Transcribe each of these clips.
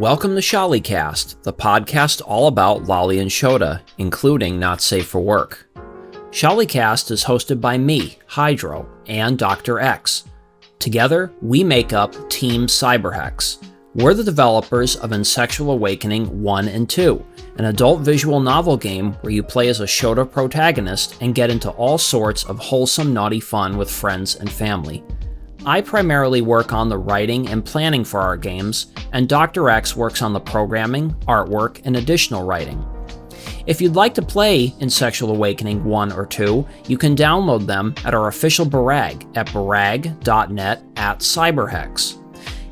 Welcome to Sholicast, the podcast all about Lolly and Shota, including Not Safe for Work. Sholicast is hosted by me, Hydro, and Dr. X. Together, we make up Team Cyberhex. We're the developers of Insexual Awakening 1 and 2, an adult visual novel game where you play as a Shota protagonist and get into all sorts of wholesome, naughty fun with friends and family. I primarily work on the writing and planning for our games, and Dr. X works on the programming, artwork, and additional writing. If you'd like to play Insexual Awakening 1 or 2, you can download them at our official Barag at barag.net/cyberhex.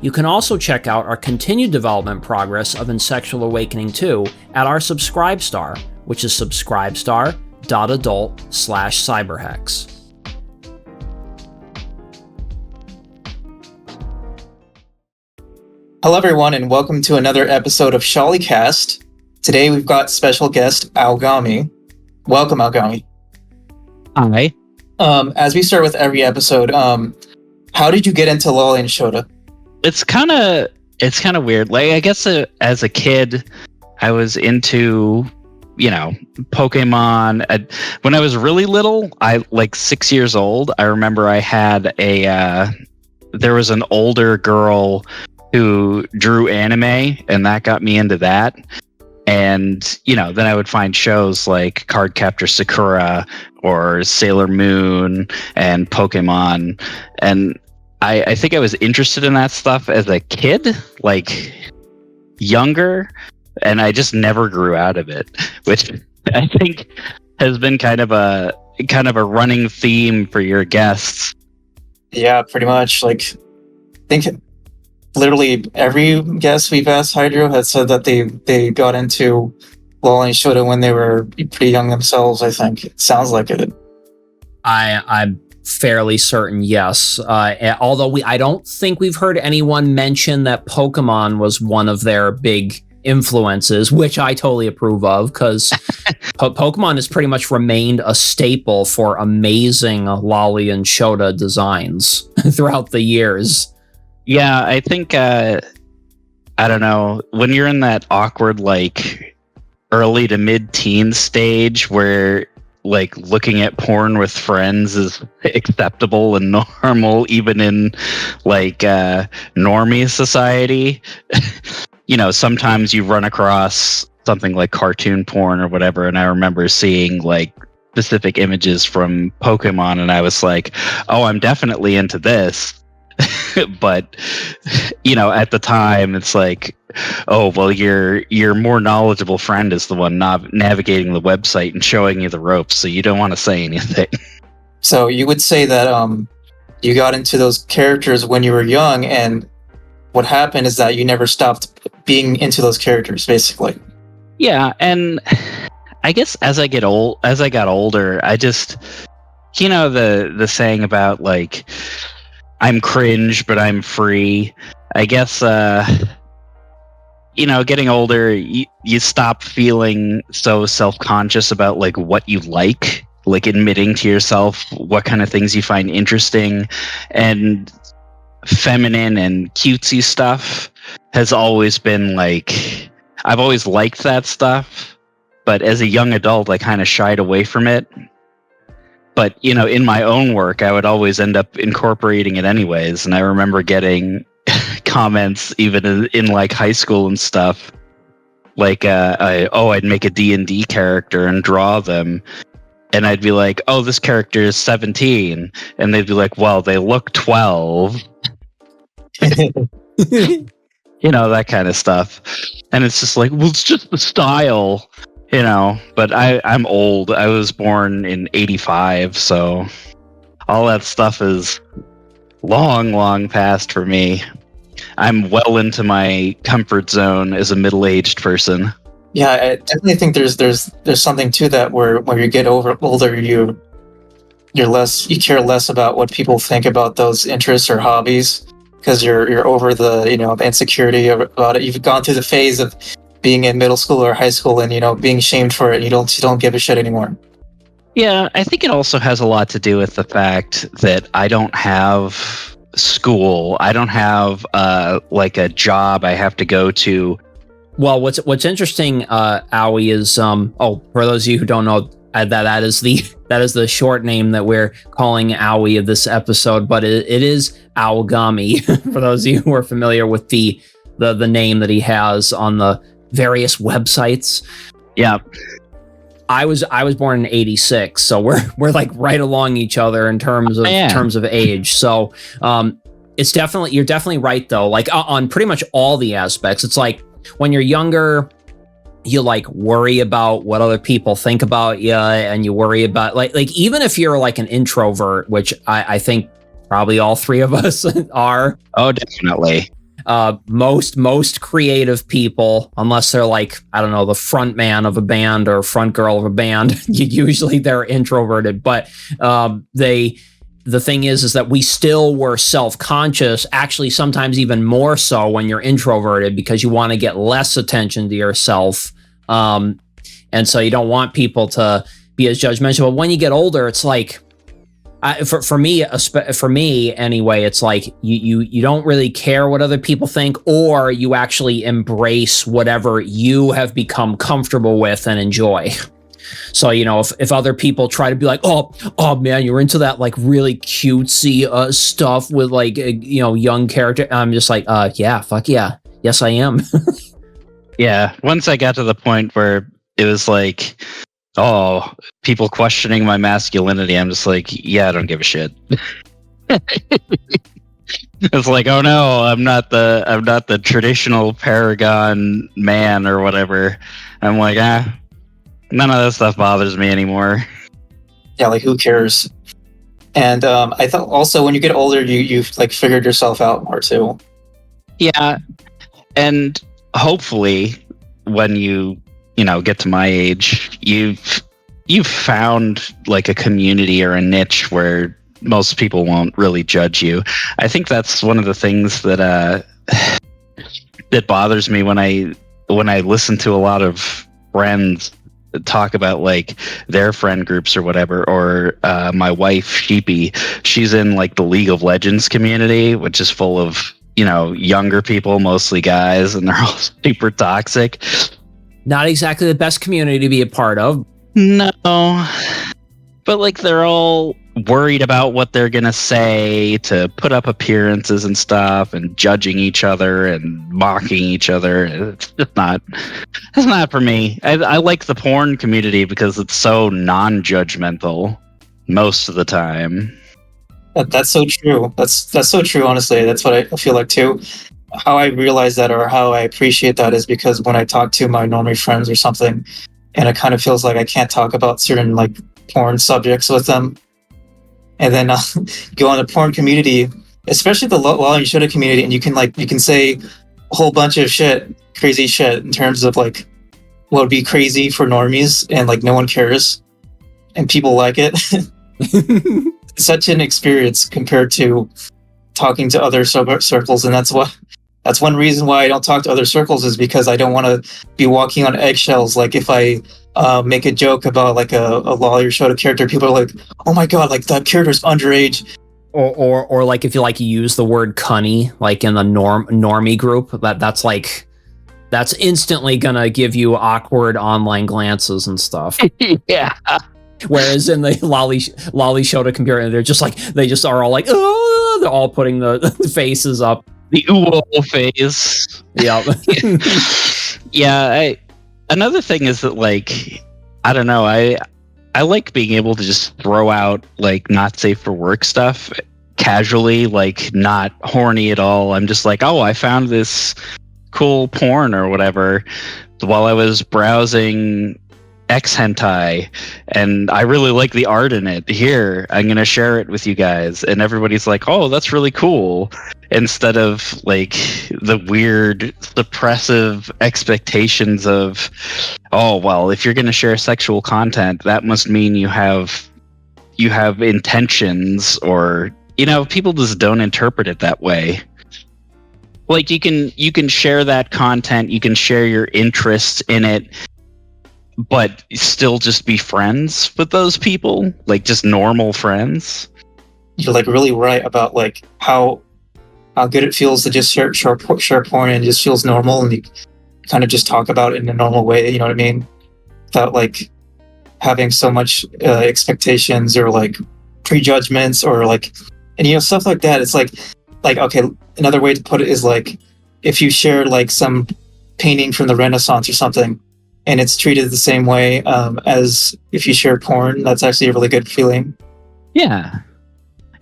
You can also check out our continued development progress of Insexual Awakening 2 at our Subscribestar, which is subscribestar.adult/cyberhex. Hello everyone and welcome to another episode of Sholicast. Today we've got special guest Aogami. Welcome Aogami. Hi. As we start with every episode, how did you get into Lolly and Shota? It's kind of weird. Like, I guess as a kid, I was into, Pokemon. When I was really little, I like 6 years old. I remember I had there was an older girl who drew anime, and that got me into that. And, then I would find shows like Cardcaptor Sakura or Sailor Moon and Pokemon. And I think I was interested in that stuff as a kid, like younger, and I just never grew out of it, which I think has been kind of a running theme for your guests. Yeah, pretty much. Like, I think literally every guest we've asked Hydro has said that they got into Lolly and Shota when they were pretty young themselves. I think it sounds like it. I'm fairly certain, yes. Although I don't think we've heard anyone mention that Pokemon was one of their big influences, which I totally approve of, because Pokemon has pretty much remained a staple for amazing Lolly and Shota designs throughout the years. Yeah, I think, I don't know, when you're in that awkward, like, early to mid-teen stage where, like, looking at porn with friends is acceptable and normal, even in, like, normie society, sometimes you run across something like cartoon porn or whatever, and I remember seeing, like, specific images from Pokemon, and I was like, oh, I'm definitely into this. But at the time it's like, oh well, your more knowledgeable friend is the one navigating the website and showing you the ropes, so you don't want to say anything. So you would say that you got into those characters when you were young, and what happened is that you never stopped being into those characters, basically. Yeah, and I guess as I got older, I just, the saying about, like, I'm cringe, but I'm free. I guess, getting older, you stop feeling so self-conscious about, like, what you like admitting to yourself what kind of things you find interesting, and feminine and cutesy stuff has always been, like, I've always liked that stuff, but as a young adult, I kind of shied away from it. But, in my own work, I would always end up incorporating it anyways. And I remember getting comments even in like high school and stuff, like, I'd make a D&D character and draw them. And I'd be like, oh, this character is 17. And they'd be like, well, they look 12. That kind of stuff. And it's just like, well, it's just the style. But I'm old. I was born in 85, so all that stuff is long, long past for me. I'm well into my comfort zone as a middle-aged person. Yeah, I definitely think there's something to that where when you get older, you care less about what people think about those interests or hobbies, because you're over the the insecurity about it. You've gone through the phase of being in middle school or high school and being shamed for it. You don't give a shit anymore. Yeah, I think it also has a lot to do with the fact that I don't have school. I don't have like a job I have to go to. Well, what's interesting, Aoi, is for those of you who don't know, that is the short name that we're calling Aoi of this episode, but it is Aogami. For those of you who are familiar with the name that he has on the various websites. Yeah. I was born in '86, so we're like right along each other in terms of age. So it's definitely, you're definitely right though. Like on pretty much all the aspects, it's like when you're younger, you like worry about what other people think about you, and you worry about like even if you're like an introvert, which I think probably all three of us are. Oh, definitely. Most creative people, unless they're like, I don't know, the front man of a band or front girl of a band, usually they're introverted. But the thing is that we still were self-conscious, actually sometimes even more so when you're introverted, because you want to get less attention to yourself. And so you don't want people to be as judgmental. But when you get older, it's like, for me anyway, it's like you don't really care what other people think, or you actually embrace whatever you have become comfortable with and enjoy. So, you know, if other people try to be like, oh man, you're into that like really cutesy stuff with like young character, I'm just like, yeah, fuck yeah, yes I am. Yeah, once I got to the point where it was like, oh, people questioning my masculinity, I'm just like, yeah, I don't give a shit. It's like, oh no, I'm not the traditional paragon man or whatever. I'm like, none of that stuff bothers me anymore. Yeah, like who cares? And I thought also when you get older, you've like figured yourself out more too. Yeah, and hopefully when you get to my age, you've found like a community or a niche where most people won't really judge you. I think that's one of the things that that bothers me when I listen to a lot of friends talk about like their friend groups or whatever, or my wife Sheepy, she's in like the League of Legends community, which is full of younger people, mostly guys, and they're all super toxic. Not exactly the best community to be a part of. No, but like they're all worried about what they're gonna say to put up appearances and stuff, and judging each other and mocking each other. It's just not. It's not for me. I like the porn community because it's so non-judgmental most of the time. That's so true. That's so true. Honestly, that's what I feel like too. How I realize that, or how I appreciate that, is because when I talk to my normie friends or something, and it kind of feels like I can't talk about certain like porn subjects with them, and then go on the porn community, especially the Lolly Shoda community, and you can say a whole bunch of crazy shit in terms of like what would be crazy for normies, and like no one cares, and people like it. Such an experience compared to talking to other circles, and that's one reason why I don't talk to other circles, is because I don't want to be walking on eggshells. Like if I make a joke about like a Lolly or Shoda character, people are like, "Oh my god, like that character's underage." Or like if you use the word cunny like in the normie group, that's instantly gonna give you awkward online glances and stuff. Yeah. Whereas in the Lolly Shoda computer, they just are all like, oh, they're all putting the faces up. The ooh face. Yeah. Yeah. Another thing is that, like, I don't know, I like being able to just throw out like not safe for work stuff casually, like not horny at all. I'm just like, oh, I found this cool porn or whatever while I was browsing X hentai, and I really like the art in it. Here, I'm gonna share it with you guys, and everybody's like, "Oh, that's really cool," instead of like the weird suppressive expectations of, "Oh, well, if you're gonna share sexual content, that must mean you have intentions," or people just don't interpret it that way. Like you can share that content, you can share your interests in it, but still just be friends with those people, like just normal friends. you're like really right about like how good it feels to just share porn, and it just feels normal, and you kind of just talk about it in a normal way. You know what I mean? Without like having so much expectations or like prejudgments or like, and stuff like that. It's like okay, another way to put it is like if you share like some painting from the Renaissance or something, and it's treated the same way as if you share porn, that's actually a really good feeling. Yeah,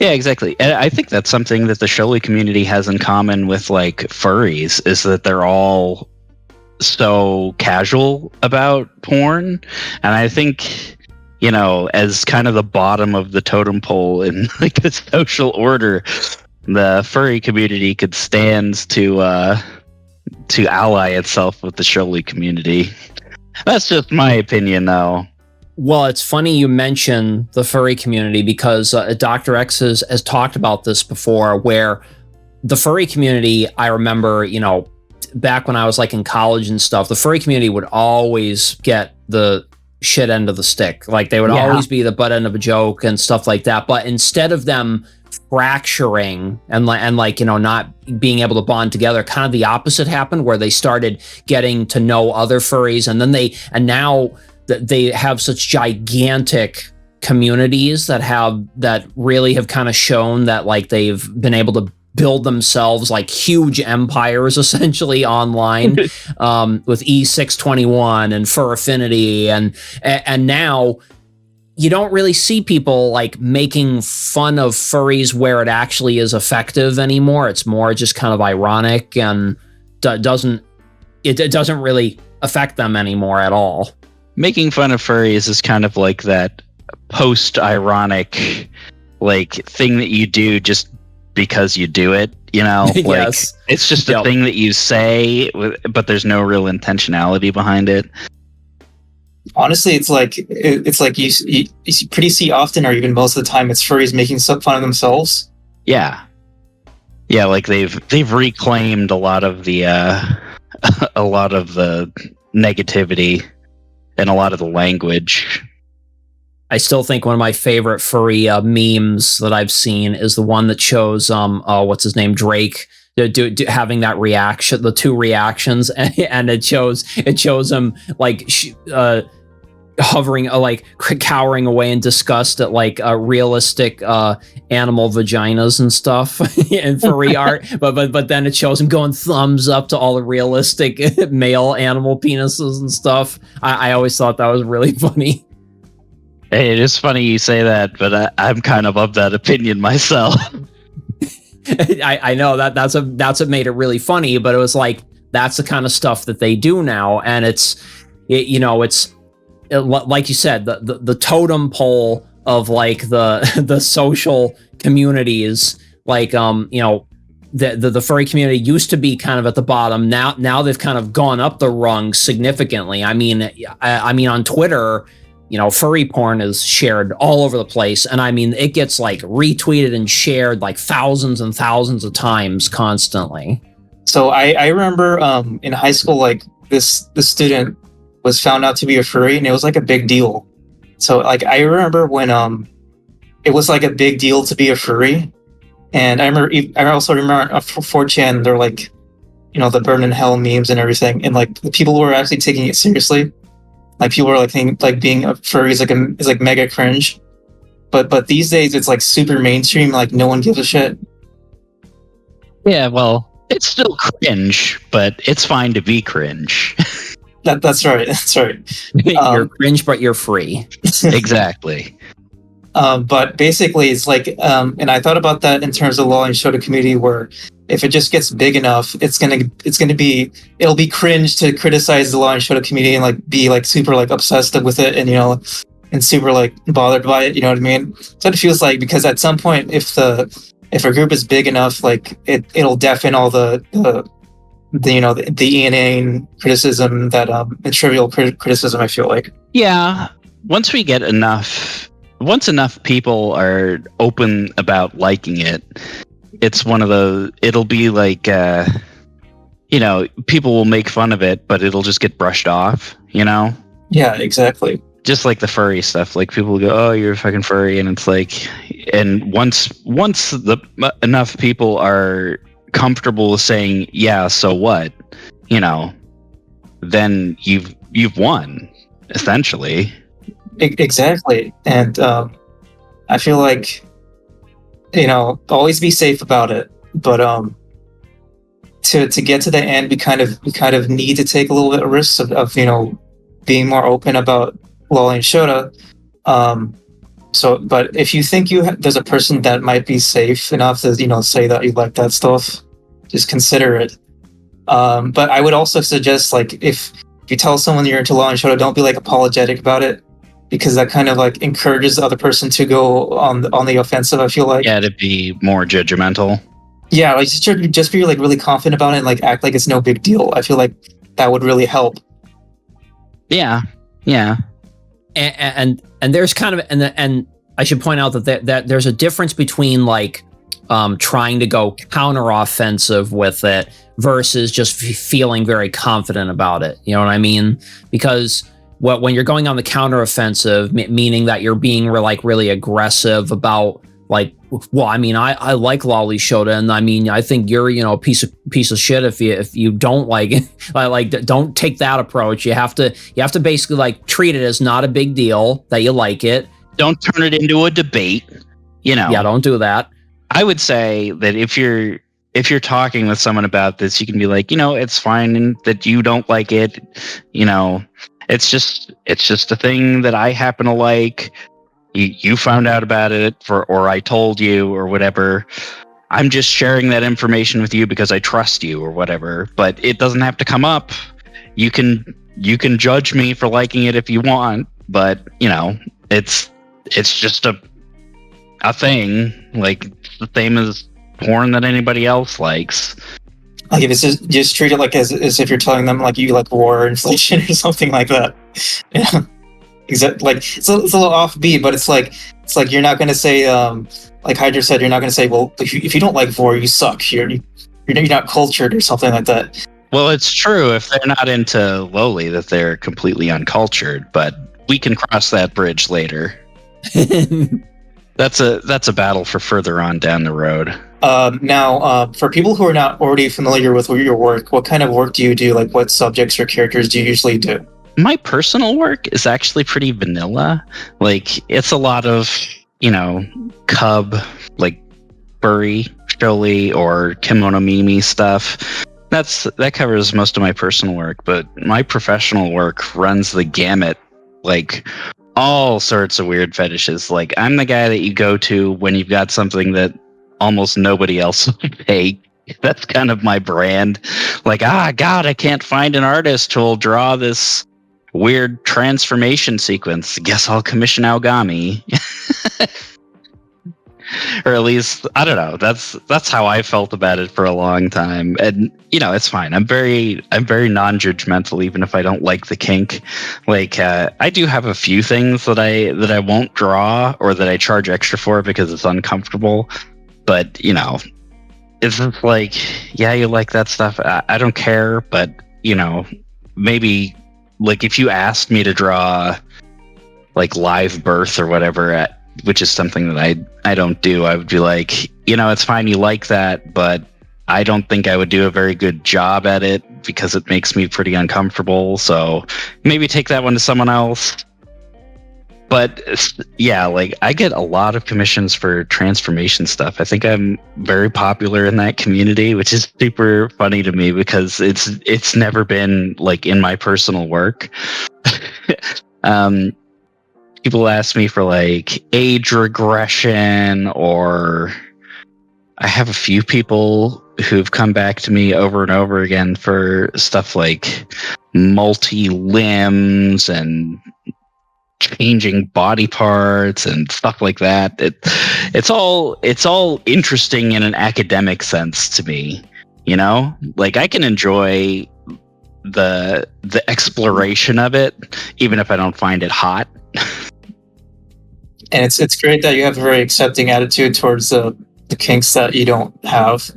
exactly. And I think that's something that the Sholi community has in common with like furries, is that they're all so casual about porn. And I think, as kind of the bottom of the totem pole in like the social order, the furry community could stand to ally itself with the Sholi community. That's just my opinion, though. Well, it's funny you mention the furry community because Dr. X has talked about this before, where the furry community, I remember, back when I was like in college and stuff, the furry community would always get the shit end of the stick. Like they would always be the butt end of a joke and stuff like that. But instead of them fracturing and not being able to bond together, kind of the opposite happened, where they started getting to know other furries, and now they have such gigantic communities that really have kind of shown that like they've been able to build themselves like huge empires essentially online with E621 and Fur Affinity, and now you don't really see people like making fun of furries where it actually is effective anymore. It's more just kind of ironic, and it doesn't really affect them anymore at all. Making fun of furries is kind of like that post-ironic like thing that you do just because you do it, like yes. It's just a thing that you say, but there's no real intentionality behind it. Honestly, it's like you pretty see often, or even most of the time, it's furries making fun of themselves. Yeah, like they've reclaimed a lot of the negativity and a lot of the language. I still think one of my favorite furry memes that I've seen is the one that shows what's his name, Drake, having that reaction, the two reactions, and it shows him like hovering, like cowering away in disgust at like realistic animal vaginas and stuff in furry art, but then it shows him going thumbs up to all the realistic male animal penises and stuff. I always thought that was really funny. Hey, it is funny you say that, but I'm kind of that opinion myself. I know that's what made it really funny, but it was like that's the kind of stuff that they do now, and it's like you said, the totem pole of like the social communities, like the furry community used to be kind of at the bottom. Now they've kind of gone up the rung significantly. I mean on Twitter, furry porn is shared all over the place. And I mean, it gets like retweeted and shared like thousands and thousands of times constantly. So I remember in high school, like this student was found out to be a furry, and it was like a big deal. So like I remember when it was like a big deal to be a furry. And I also remember on 4chan, they're like, the burn in hell memes and everything. And like the people who were actually taking it seriously, like people were like thinking like being a furry is like mega cringe, but these days it's like super mainstream. Like no one gives a shit. Yeah, well, it's still cringe, but it's fine to be cringe. That's right. That's right. You're cringe, but you're free. Exactly. But basically, it's like, and I thought about that in terms of the law and Shota community, where if it just gets big enough, it'll be cringe to criticize the law and Shota community and like be like super like obsessed with it, and and super like bothered by it. You know what I mean? So it feels like, because at some point, if a group is big enough, like it'll deafen all the inane criticism, that the trivial criticism, I feel like. Yeah, once enough people are open about liking it, it's it'll be like people will make fun of it, but it'll just get brushed off, Yeah, exactly. just like the furry stuff, like people go, "Oh, you're a fucking furry," and it's like, and once enough people are comfortable saying, "Yeah, so what," then you've won, essentially. Exactly. And I feel like, always be safe about it. But to get to the end, we kind of need to take a little bit of risks of being more open about lolly and shota. But if you think there's a person that might be safe enough to say that you like that stuff, just consider it. But I would also suggest, like, if you tell someone you're into lolly and shota, don't be like apologetic about it, because that kind of like encourages the other person to go on the offensive. I feel like, yeah, to be more judgmental. Yeah, like just be like really confident about it and like act like it's no big deal. I feel like that would really help. Yeah. And there's kind of and I should point out that there's a difference between like trying to go counteroffensive with it versus just feeling very confident about it. You know what I mean? Because when you're going on the counteroffensive, meaning that you're being really aggressive about, like, well, I mean, I like lolly shota, and I mean, I think you're a piece of shit if you don't like it. Like, don't take that approach. You have to basically like treat it as not a big deal that you like it. Don't turn it into a debate. Yeah, don't do that. I would say that if you're talking with someone about this, you can be like, it's fine that you don't like it. It's just a thing that I happen to like. You found out about it or I told you or whatever. I'm just sharing that information with you because I trust you or whatever. But it doesn't have to come up. You can judge me for liking it if you want, but it's just a thing, like the same as porn that anybody else likes. Like, if it's just treat it like as if you're telling them like you like war or inflation or something like that. Yeah. Exactly. Like, it's a little offbeat, but it's like you're not going to say, like Hydra said, you're not going to say, well, if you don't like vor, you suck. You're not cultured or something like that. Well, it's true if they're not into lowly that they're completely uncultured, but we can cross that bridge later. That's a battle for further on down the road. Now, for people who are not already familiar with your work, what kind of work do you do? Like, what subjects or characters do you usually do? My personal work is actually pretty vanilla. Like, it's a lot of, cub, like furry, sholi, or kimono mimi stuff. That covers most of my personal work, but my professional work runs the gamut, like all sorts of weird fetishes. Like, I'm the guy that you go to when you've got something that almost nobody else will take. That's kind of my brand. Like, God, I can't find an artist who'll draw this weird transformation sequence. Guess I'll commission Aogami. Or at least, I don't know. That's how I felt about it for a long time. And it's fine. I'm very non-judgmental, even if I don't like the kink. Like, I do have a few things that I won't draw or that I charge extra for because it's uncomfortable. But it's just like, yeah, you like that stuff. I don't care, but maybe. Like, if you asked me to draw like live birth or whatever, which is something that I don't do, I would be like, it's fine, you like that, but I don't think I would do a very good job at it because it makes me pretty uncomfortable. So maybe take that one to someone else. But yeah, like, I get a lot of commissions for transformation stuff. I think I'm very popular in that community, which is super funny to me because it's never been like in my personal work. People ask me for like age regression, or I have a few people who've come back to me over and over again for stuff like multi-limbs and changing body parts and stuff like that. It's all interesting in an academic sense to me, like, I can enjoy the exploration of it even if I don't find it hot. And it's great that you have a very accepting attitude towards the kinks that you don't have.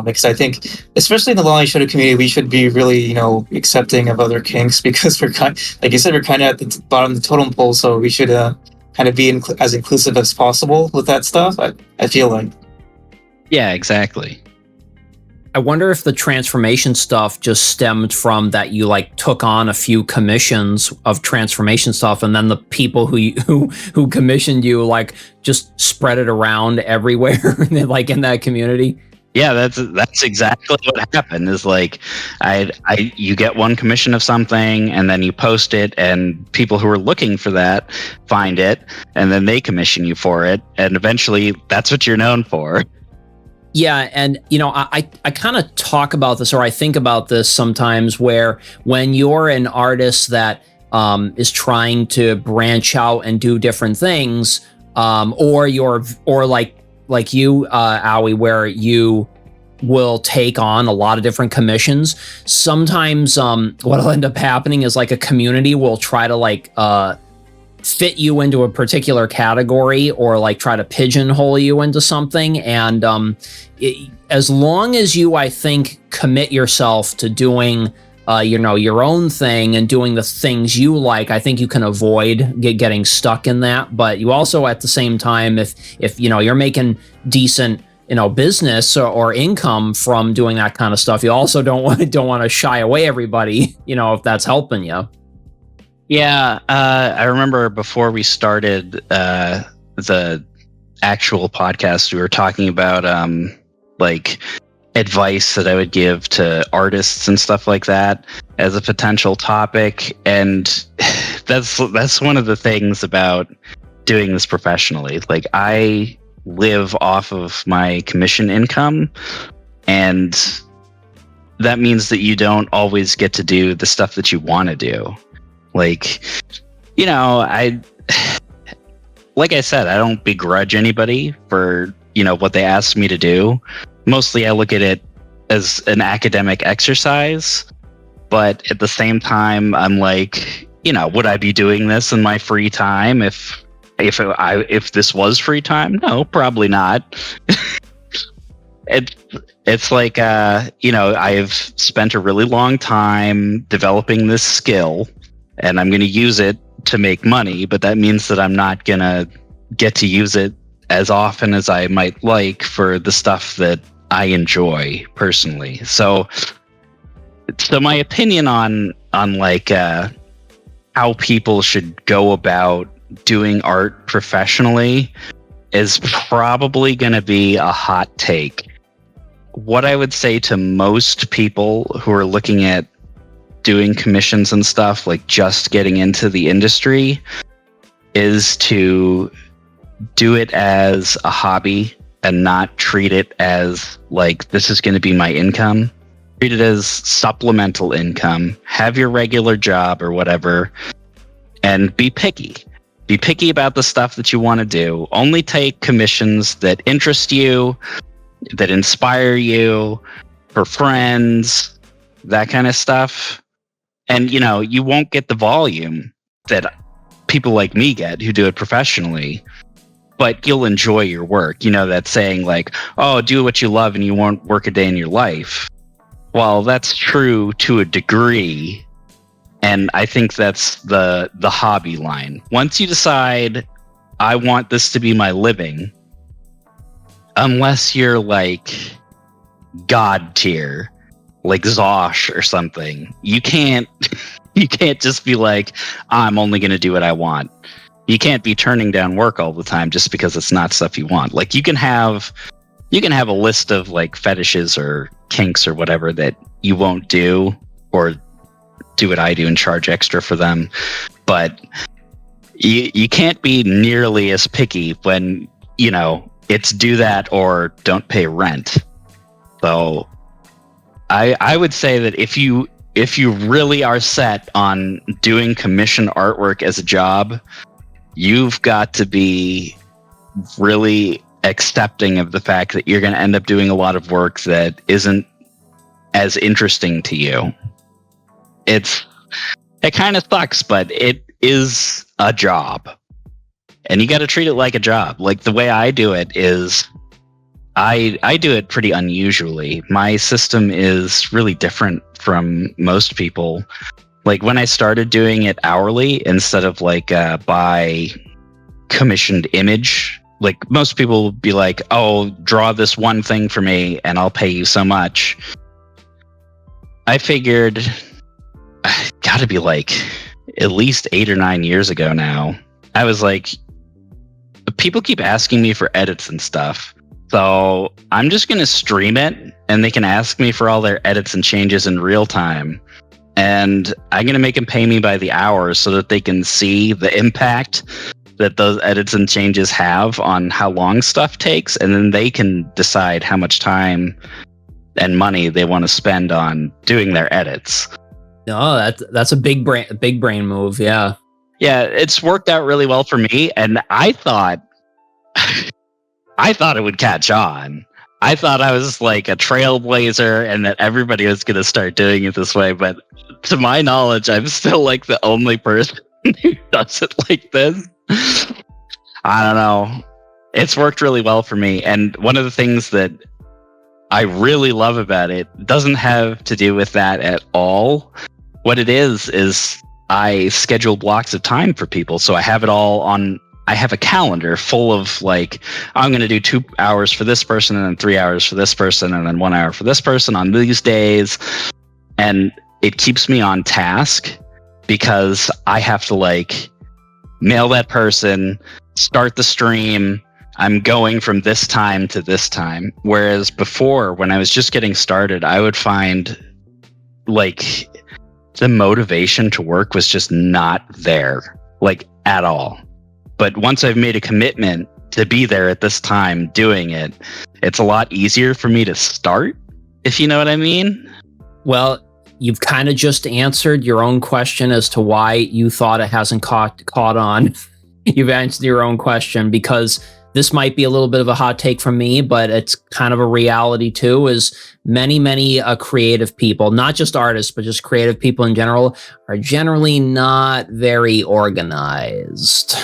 Because I think, especially in the Lolly Shoto community, we should be really, accepting of other kinks because we're like you said, we're kind of at the bottom of the totem pole, so we should kind of be as inclusive as possible with that stuff. I feel like. Yeah, exactly. I wonder if the transformation stuff just stemmed from that you like took on a few commissions of transformation stuff, and then the people who commissioned you like just spread it around everywhere, like in that community. Yeah, that's exactly what happened. Is like, you get one commission of something, and then you post it, and people who are looking for that find it, and then they commission you for it, and eventually that's what you're known for. Yeah, and I kind of talk about this, or I think about this sometimes, where when you're an artist that is trying to branch out and do different things, or like you, Aoi, where you will take on a lot of different commissions. Sometimes what'll end up happening is like a community will try to like fit you into a particular category or like try to pigeonhole you into something. And as long as you, I think, commit yourself to doing your own thing and doing the things you like, I think you can avoid getting stuck in that. But you also, at the same time, if you're making decent business or income from doing that kind of stuff, you also don't want to shy away everybody, if that's helping you. Yeah, I remember before we started the actual podcast, we were talking about like advice that I would give to artists and stuff like that as a potential topic, and that's one of the things about doing this professionally. Like, I live off of my commission income, and that means that you don't always get to do the stuff that you want to do. Like, like I said, I don't begrudge anybody for, what they asked me to do. Mostly I look at it as an academic exercise, but at the same time, I'm like, would I be doing this in my free time if this was free time? No, probably not. It's like, I've spent a really long time developing this skill, and I'm going to use it to make money, but that means that I'm not going to get to use it as often as I might like for the stuff that I enjoy personally. So my opinion on like how people should go about doing art professionally is probably going to be a hot take. What I would say to most people who are looking at doing commissions and stuff, like just getting into the industry, is to do it as a hobby and not treat it as like, this is going to be my income. Treat it as supplemental income. Have your regular job or whatever, and be picky. Be picky about the stuff that you want to do. Only take commissions that interest you, that inspire you, for friends, that kind of stuff. And, you won't get the volume that people like me get who do it professionally, but you'll enjoy your work. That saying like, oh, do what you love and you won't work a day in your life. Well, that's true to a degree. And I think that's the hobby line. Once you decide, I want this to be my living, unless you're like God tier, like Zosh or something, you can't just be like, I'm only going to do what I want. You can't be turning down work all the time just because it's not stuff you want. Like, you can have a list of like fetishes or kinks or whatever that you won't do, or do what I do and charge extra for them. But you can't be nearly as picky when, it's do that or don't pay rent. So I would say that if you really are set on doing commission artwork as a job, you've got to be really accepting of the fact that you're going to end up doing a lot of work that isn't as interesting to you. It kind of sucks, but it is a job, and you got to treat it like a job. Like, the way I do it is I do it pretty unusually. My system is really different from most people. Like when I started doing it hourly instead of like by commissioned image, like most people would be like, oh, draw this one thing for me and I'll pay you so much. I figured, gotta be like at least 8 or 9 years ago now. I was like, people keep asking me for edits and stuff. So I'm just going to stream it and they can ask me for all their edits and changes in real time. And I'm going to make them pay me by the hour so that they can see the impact that those edits and changes have on how long stuff takes. And then they can decide how much time and money they want to spend on doing their edits. No, that's a big brain move. Yeah. Yeah, it's worked out really well for me. And I thought it would catch on. I thought I was like a trailblazer and that everybody was going to start doing it this way. But to my knowledge, I'm still like the only person who does it like this. I don't know. It's worked really well for me. And one of the things that I really love about it doesn't have to do with that at all. What it is I schedule blocks of time for people. So I have it all on. I have a calendar full of like, I'm going to do 2 hours for this person and then 3 hours for this person and then 1 hour for this person on these days. And it keeps me on task because I have to like mail that person, start the stream. I'm going from this time to this time. Whereas before, when I was just getting started, I would find like the motivation to work was just not there, like at all. But once I've made a commitment to be there at this time doing it, it's a lot easier for me to start, if you know what I mean. Well, you've kind of just answered your own question as to why you thought it hasn't caught on. You've answered your own question, because this might be a little bit of a hot take from me, but it's kind of a reality too, is many creative people, not just artists, but just creative people in general, are generally not very organized.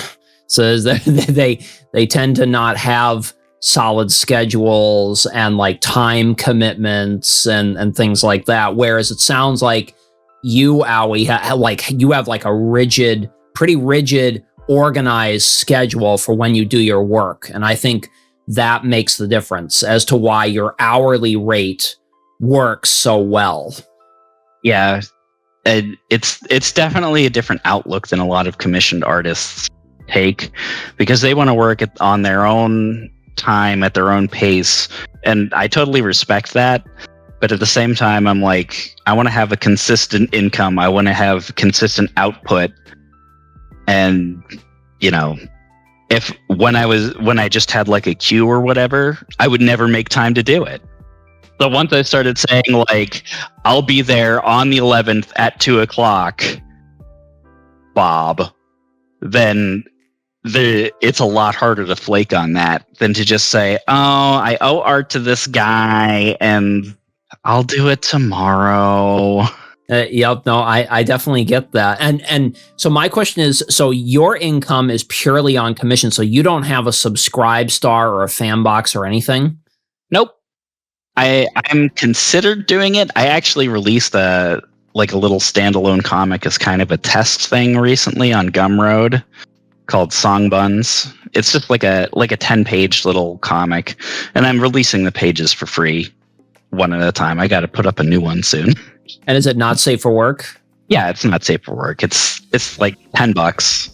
So they tend to not have solid schedules and like time commitments and things like that. Whereas it sounds like you, Aoi, you have like a pretty rigid, organized schedule for when you do your work. And I think that makes the difference as to why your hourly rate works so well. Yeah, it's definitely a different outlook than a lot of commissioned artists take, because they want to work on their own time at their own pace, and I totally respect that. But at the same time, I'm like, I want to have a consistent income. I want to have consistent output. And you know, when I just had like a queue or whatever, I would never make time to do it. So once I started saying like, I'll be there on the 11th at 2:00, Bob, then it's a lot harder to flake on that than to just say, oh, I owe art to this guy and I'll do it tomorrow. Yep. No, I definitely get that. And so my question is, so your income is purely on commission. So you don't have a subscribe star or a fan box or anything? Nope. I'm considered doing it. I actually released a little standalone comic as kind of a test thing recently on Gumroad called Song Buns. It's just like a 10-page little comic, and I'm releasing the pages for free one at a time. I got to put up a new one soon. And is it not safe for work? Yeah, it's not safe for work. It's like $10.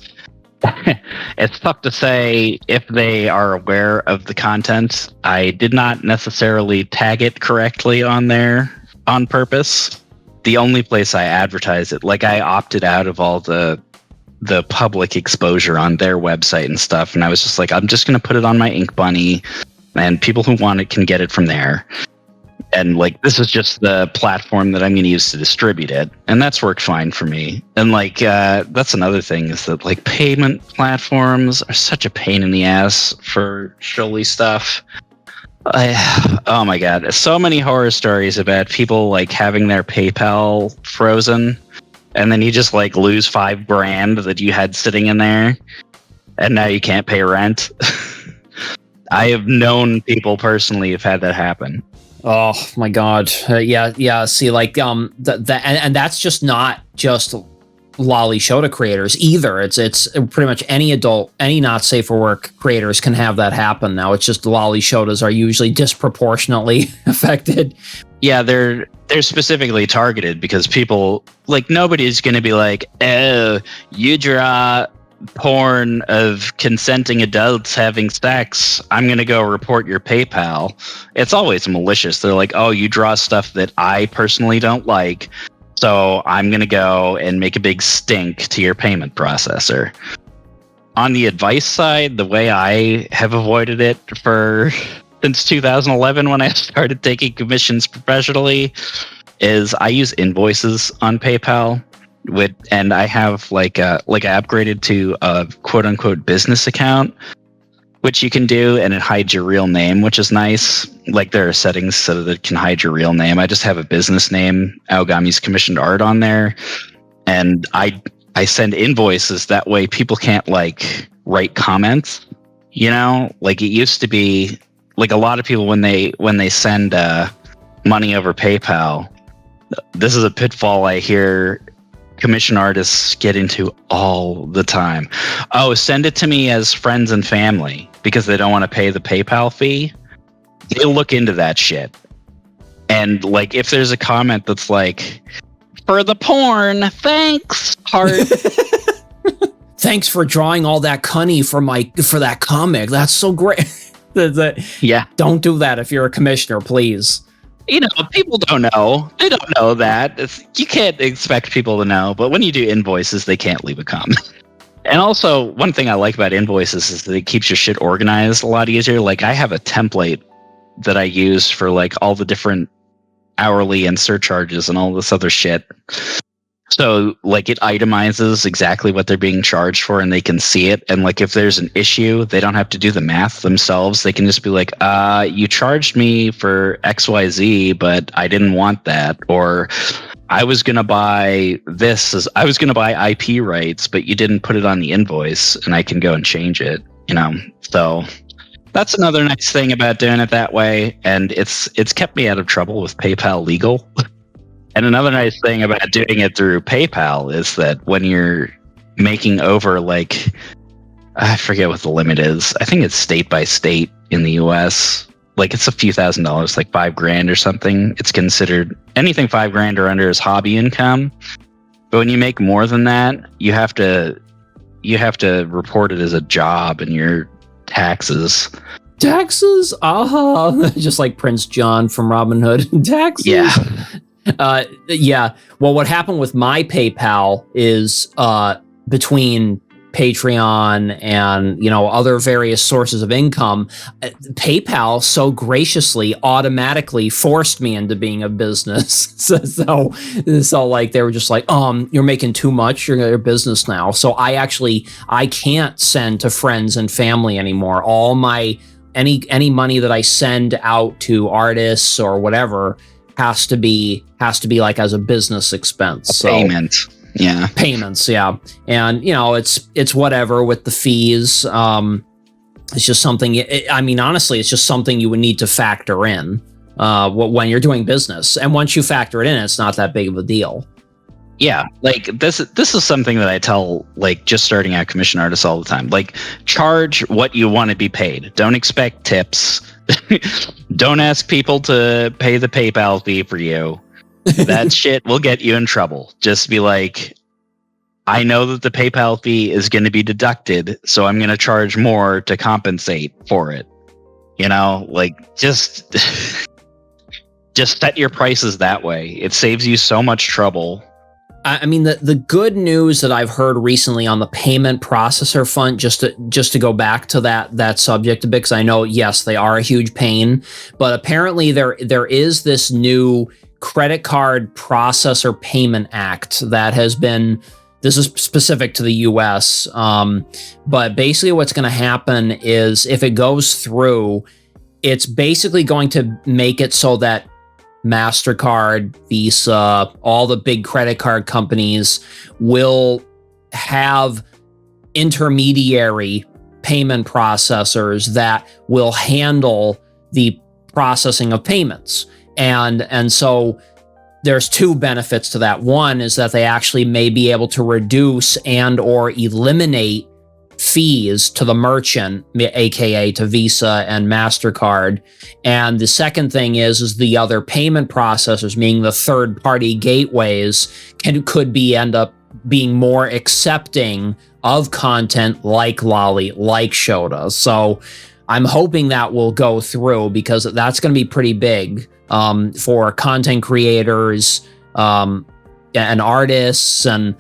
It's tough to say if they are aware of the content. I did not necessarily tag it correctly on there on purpose. The only place I advertise it, like I opted out of all the public exposure on their website and stuff, and I was just like, I'm just going to put it on my Ink Bunny, and people who want it can get it from there. And like, this is just the platform that I'm going to use to distribute it. And that's worked fine for me. And like, that's another thing, is that like payment platforms are such a pain in the ass for Sholi stuff. Oh my God. So many horror stories about people like having their PayPal frozen. And then you just like lose $5,000 that you had sitting in there. And now you can't pay rent. I have known people personally who've had that happen. Oh my God. Yeah. See, like, and that's just not just Lolly Shota creators either. It's pretty much any adult, any not safe for work creators can have that happen now. It's just Lolly Shotas are usually disproportionately affected. Yeah, they're specifically targeted because people, like, nobody's going to be like, oh, you draw porn of consenting adults having sex, I'm going to go report your PayPal. It's always malicious. They're like, oh, you draw stuff that I personally don't like, so I'm going to go and make a big stink to your payment processor. On the advice side, the way I have avoided it since 2011 when I started taking commissions professionally is I use invoices on PayPal. And I have I upgraded to a quote unquote business account, which you can do, and it hides your real name, which is nice. Like, there are settings so that it can hide your real name. I just have a business name, Aogami's Commissioned Art, on there, and I send invoices that way. People can't write comments, like it used to be. Like, a lot of people when they send money over PayPal, this is a pitfall I hear commission artists get into all the time. Oh, send it to me as friends and family because they don't want to pay the PayPal fee. They look into that shit. And if there's a comment that's like, for the porn, thanks, heart. Thanks for drawing all that cunny for that comic. That's so great. Yeah. Don't do that if you're a commissioner, please. People don't know. They don't know that. You can't expect people to know. But when you do invoices, they can't leave a comment. And also, one thing I like about invoices is that it keeps your shit organized a lot easier. Like, I have a template that I use for all the different hourly and surcharges and all this other shit. So, it itemizes exactly what they're being charged for, and they can see it. And, if there's an issue, they don't have to do the math themselves. They can just be like, you charged me for XYZ, but I didn't want that. Or, I was going to buy I was going to buy IP rights, but you didn't put it on the invoice, and I can go and change it, So, that's another nice thing about doing it that way. And it's kept me out of trouble with PayPal legal. And another nice thing about doing it through PayPal is that when you're making over, I forget what the limit is. I think it's state by state in the US. It's a few $1,000s, like $5,000 or something. It's considered anything $5,000 or under is hobby income. But when you make more than that, you have to report it as a job in your taxes. Taxes? Just like Prince John from Robin Hood. Taxes? Yeah. Yeah. Well, what happened with my PayPal is between Patreon and other various sources of income, PayPal so graciously automatically forced me into being a business. so they were just like, you're making too much, you're a business now. So I can't send to friends and family anymore. All my any money that I send out to artists or whatever has to be as a business expense. Payment. Yeah. Payments, yeah. And it's whatever with the fees. It's just something, honestly, it's just something you would need to factor in when you're doing business. And once you factor it in, it's not that big of a deal. Yeah, this is something that I tell just starting out commission artists all the time. Charge what you want to be paid. Don't expect tips. Don't ask people to pay the PayPal fee for you. That shit will get you in trouble. Just be like, I know that the PayPal fee is going to be deducted, so I'm going to charge more to compensate for it. Just set your prices that way. It saves you so much trouble. The good news that I've heard recently on the payment processor front, just to go back to that subject a bit, because I know, yes, they are a huge pain, but apparently there is this new credit card processor payment act that has been, this is specific to the US, but basically what's going to happen is if it goes through, it's basically going to make it so that MasterCard, Visa, all the big credit card companies will have intermediary payment processors that will handle the processing of payments. And so there's two benefits to that. One is that they actually may be able to reduce and or eliminate fees to the merchant, aka to Visa and MasterCard. And the second thing is the other payment processors, meaning the third-party gateways, could end up being more accepting of content like Lolly, like Shota. So I'm hoping that will go through, because that's going to be pretty big for content creators and artists, and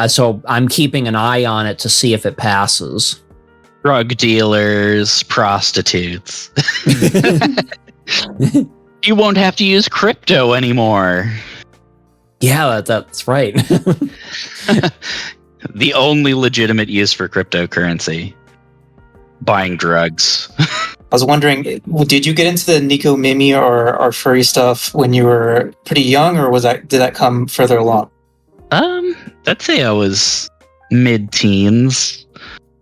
so I'm keeping an eye on it to see if it passes. Drug dealers, prostitutes. You won't have to use crypto anymore. Yeah, that's right. The only legitimate use for cryptocurrency. Buying drugs. I was wondering, did you get into the Nico Mimi or furry stuff when you were pretty young, or did that come further along? I'd say I was mid-teens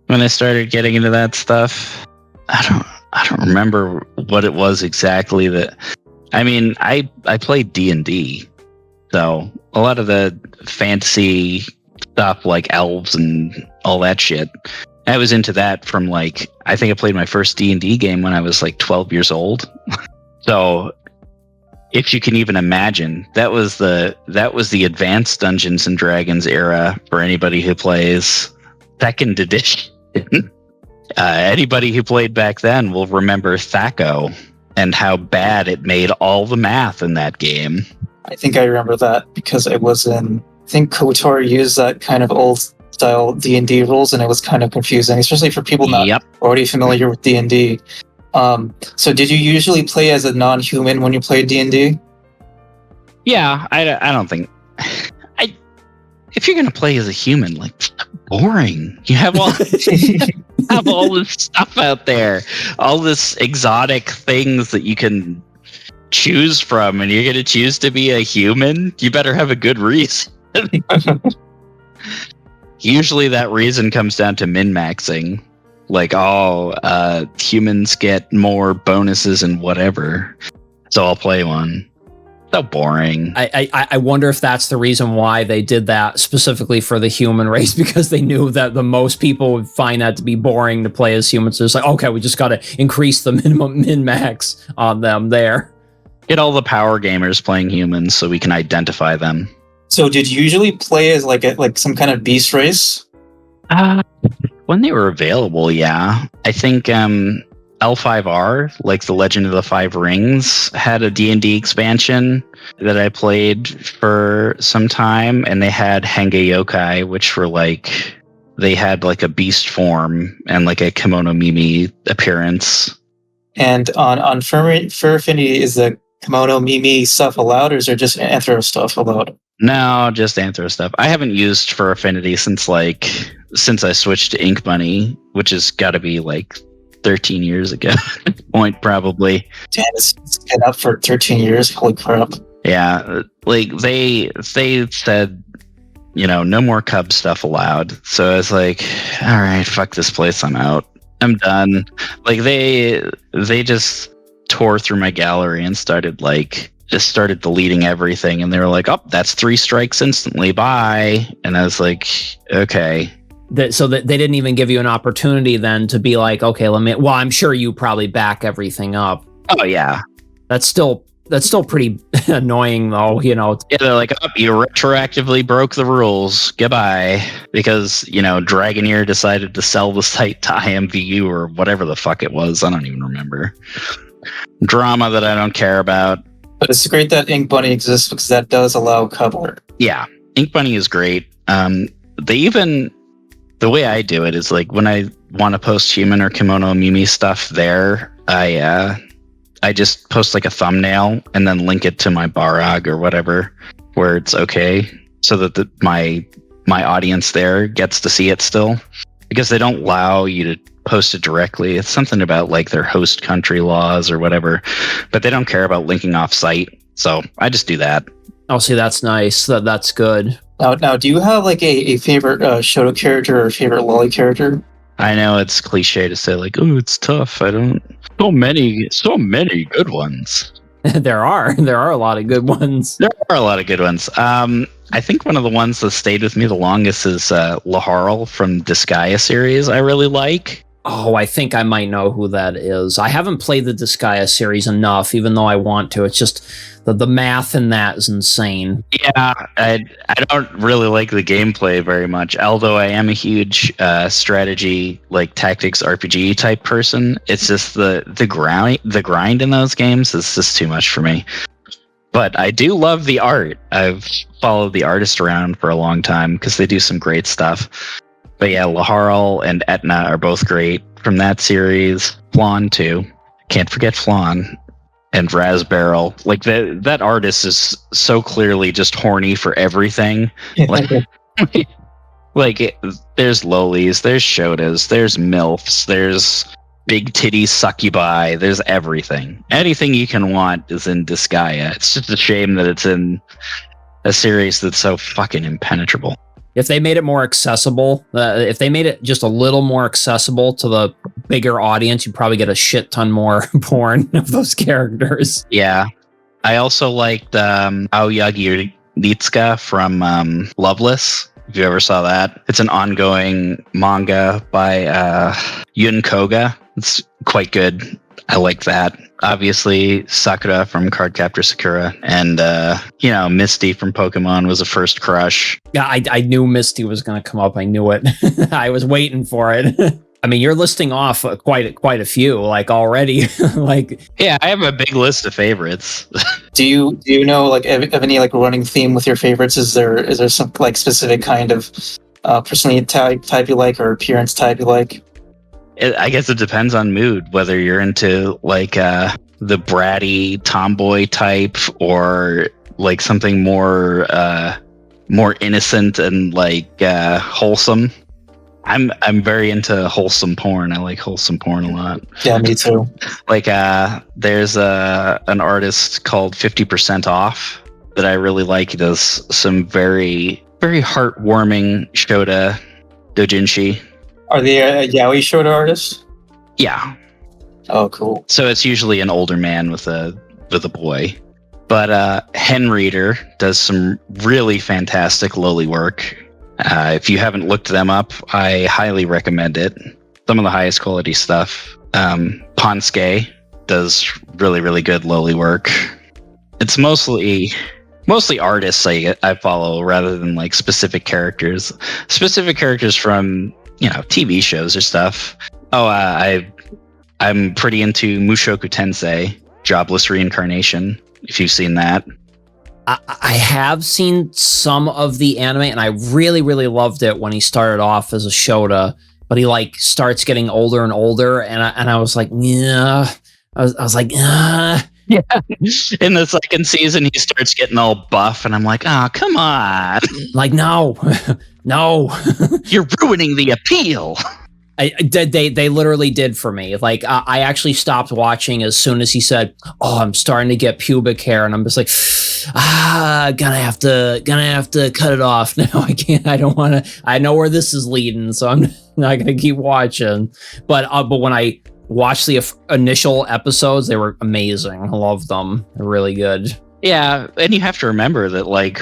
when I started getting into that stuff. I don't remember what it was exactly that. I mean, I played D&D, so a lot of the fantasy stuff like elves and all that shit, I was into that from like, I think I played my first D&D game when I was like 12 years old. So if you can even imagine, that was the advanced Dungeons and Dragons era for anybody who plays second edition. Anybody who played back then will remember THAC0 and how bad it made all the math in that game. I think I remember that because I think KOTOR used that kind of old style D&D rules, and it was kind of confusing, especially for people not already familiar with D&D. So did you usually play as a non-human when you played D&D? Yeah, I don't think... if you're going to play as a human, like, boring. You have all this stuff out there, all this exotic things that you can choose from, and you're going to choose to be a human? You better have a good reason. Usually that reason comes down to min-maxing. Like, humans get more bonuses and whatever, so I'll play one. So boring. I wonder if that's the reason why they did that specifically for the human race, because they knew that the most people would find that to be boring to play as humans. So it's like, okay, we just got to increase the minimum min-max on them there. Get all the power gamers playing humans so we can identify them. So did you usually play as like some kind of beast race? When they were available, yeah. I think L5R, like the Legend of the Five Rings, had a D&D expansion that I played for some time, and they had Henge Yokai, which were like, they had like a beast form and like a Kimono Mimi appearance. And on Fur Affinity, is the Kimono Mimi stuff allowed, or is there just Anthro stuff allowed? No, just Anthro stuff. I haven't used Fur Affinity since I switched to Ink Bunny, which has got to be like 13 years ago at this point, probably. Damn, it's been up for 13 years. Holy crap. Yeah, like they said, no more Cub stuff allowed. So I was like, all right, fuck this place, I'm out. I'm done. Like they just tore through my gallery and started deleting everything, and they were like, oh, that's 3 strikes instantly, bye. And I was like, okay. So that they didn't even give you an opportunity then to be like, okay, I'm sure you probably back everything up. Oh yeah. That's still pretty annoying though, Yeah, they're like, oh, you retroactively broke the rules. Goodbye. Because, Dragoneer decided to sell the site to IMVU or whatever the fuck it was. I don't even remember. Drama that I don't care about. But it's great that Ink Bunny exists, because that does allow cover. Yeah, Ink Bunny is great. The way I do it is like when I want to post human or Kimono Mimi stuff there, I just post like a thumbnail and then link it to my Barag or whatever, where it's okay, so that my audience there gets to see it still, because they don't allow you to post it directly. It's something about like their host country laws or whatever, but they don't care about linking off site. So I just do that. Oh, see, that's nice. That's good. Now, do you have like a favorite Shoto character or favorite Lolly character? I know it's cliche to say like, oh, it's tough. So many good ones. There are a lot of good ones. There are a lot of good ones. I think one of the ones that stayed with me the longest is Laharl from Disgaea series. I really like. Oh, I think I might know who that is. I haven't played the Disgaea series enough, even though I want to. It's just the math in that is insane. Yeah, I don't really like the gameplay very much, although I am a huge strategy, like tactics RPG type person. It's just the grind in those games is just too much for me. But I do love the art. I've followed the artist around for a long time because they do some great stuff. But yeah, Laharl and Etna are both great from that series. Flan too. Can't forget Flan. And Razbarrel. Like that artist is so clearly just horny for everything. Like there's lolis, there's shotas, there's milfs, there's big titty succubi, there's everything. Anything you can want is in Disgaea. It's just a shame that it's in a series that's so fucking impenetrable. If they made it more accessible, if they made it just a little more accessible to the bigger audience, you'd probably get a shit ton more porn of those characters. Yeah. I also liked Aoyagi Nitsuka from Loveless, if you ever saw that. It's an ongoing manga by Yun Koga. It's quite good. I like that. Obviously, Sakura from Cardcaptor Sakura, and Misty from Pokemon was a first crush. Yeah, I knew Misty was going to come up. I knew it. I was waiting for it. I mean, you're listing off quite a few, like already. Like, yeah, I have a big list of favorites. Do you know like of any like running theme with your favorites? Is there some like specific kind of personality type you like or appearance type you like? I guess it depends on mood, whether you're into like the bratty tomboy type or like something more innocent and like wholesome. I'm very into wholesome porn. I like wholesome porn a lot. Yeah, me too. Like there's an artist called 50% Off that I really like. He does some very, very heartwarming shota doujinshi. Are they a yaoi shota artist? Yeah. Oh, cool. So it's usually an older man with a boy. But Hen Reader does some really fantastic loli work. If you haven't looked them up, I highly recommend it. Some of the highest quality stuff. Ponsuke does really, really good loli work. It's mostly artists I follow rather than like specific characters. Specific characters from TV shows or stuff. Oh, I'm pretty into Mushoku Tensei, Jobless Reincarnation, if you've seen that. I have seen some of the anime, and I really, really loved it when he started off as a shota, but he like starts getting older and older, and I was like, yeah. I was like, yeah. In the second season, he starts getting all buff, and I'm like, oh, come on. Like, no. You're ruining the appeal. They literally did for me. Like, I actually stopped watching as soon as he said, oh, I'm starting to get pubic hair, and I'm just like, gonna have to cut it off now. I can't. I don't want to. I know where this is leading, so I'm not gonna keep watching. But when I watched the initial episodes, they were amazing. I love them. They're really good. Yeah, and you have to remember that like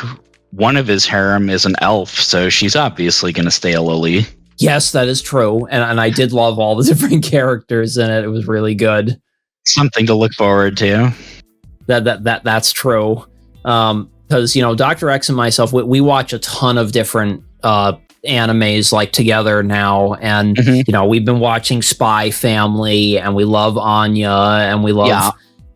one of his harem is an elf, so she's obviously gonna stay a loli. Yes, that is true, and I did love all the different characters in it. It was really good. Something to look forward to. That's true. Because Dr. X and myself, we watch a ton of different animes like together now, and we've been watching Spy Family, and we love Anya, and we love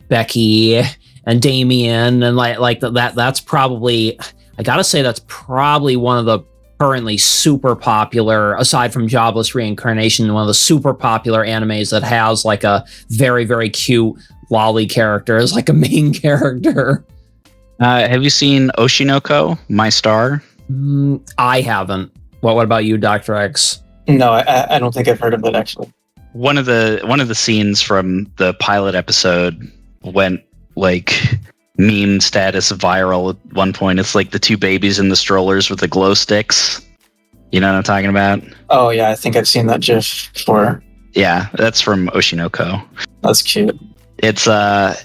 Becky and Damien, and like that. That's probably, I gotta say, that's probably one of the currently super popular, aside from Jobless Reincarnation, one of the super popular animes that has like a very, very cute loli character as like a main character. Have you seen Oshinoko, My Star? I haven't. What about you, Dr. X? No, I don't think I've heard of it actually. One of the scenes from the pilot episode went like meme status viral at one point. It's like the two babies in the strollers with the glow sticks. You know what I'm talking about? Oh yeah, I think I've seen that GIF before. Yeah, that's from Oshinoko. That's cute. It's a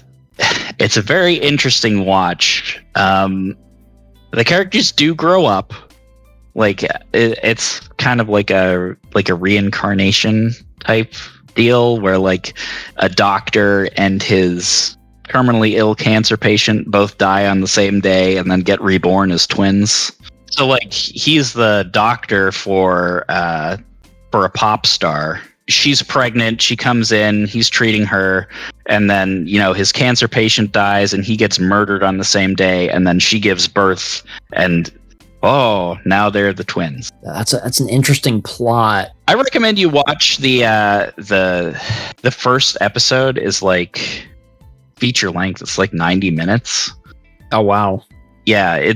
very interesting watch. The characters do grow up. Like it's kind of like a reincarnation type deal where like a doctor and his terminally ill cancer patient both die on the same day and then get reborn as twins. So like he's the doctor for a pop star. She's pregnant, she comes in, he's treating her, and then, you know, his cancer patient dies and he gets murdered on the same day, and then she gives birth, and now they're the twins. That's an interesting plot. I recommend you watch the first episode is like feature length. It's like 90 minutes. Oh wow. Yeah,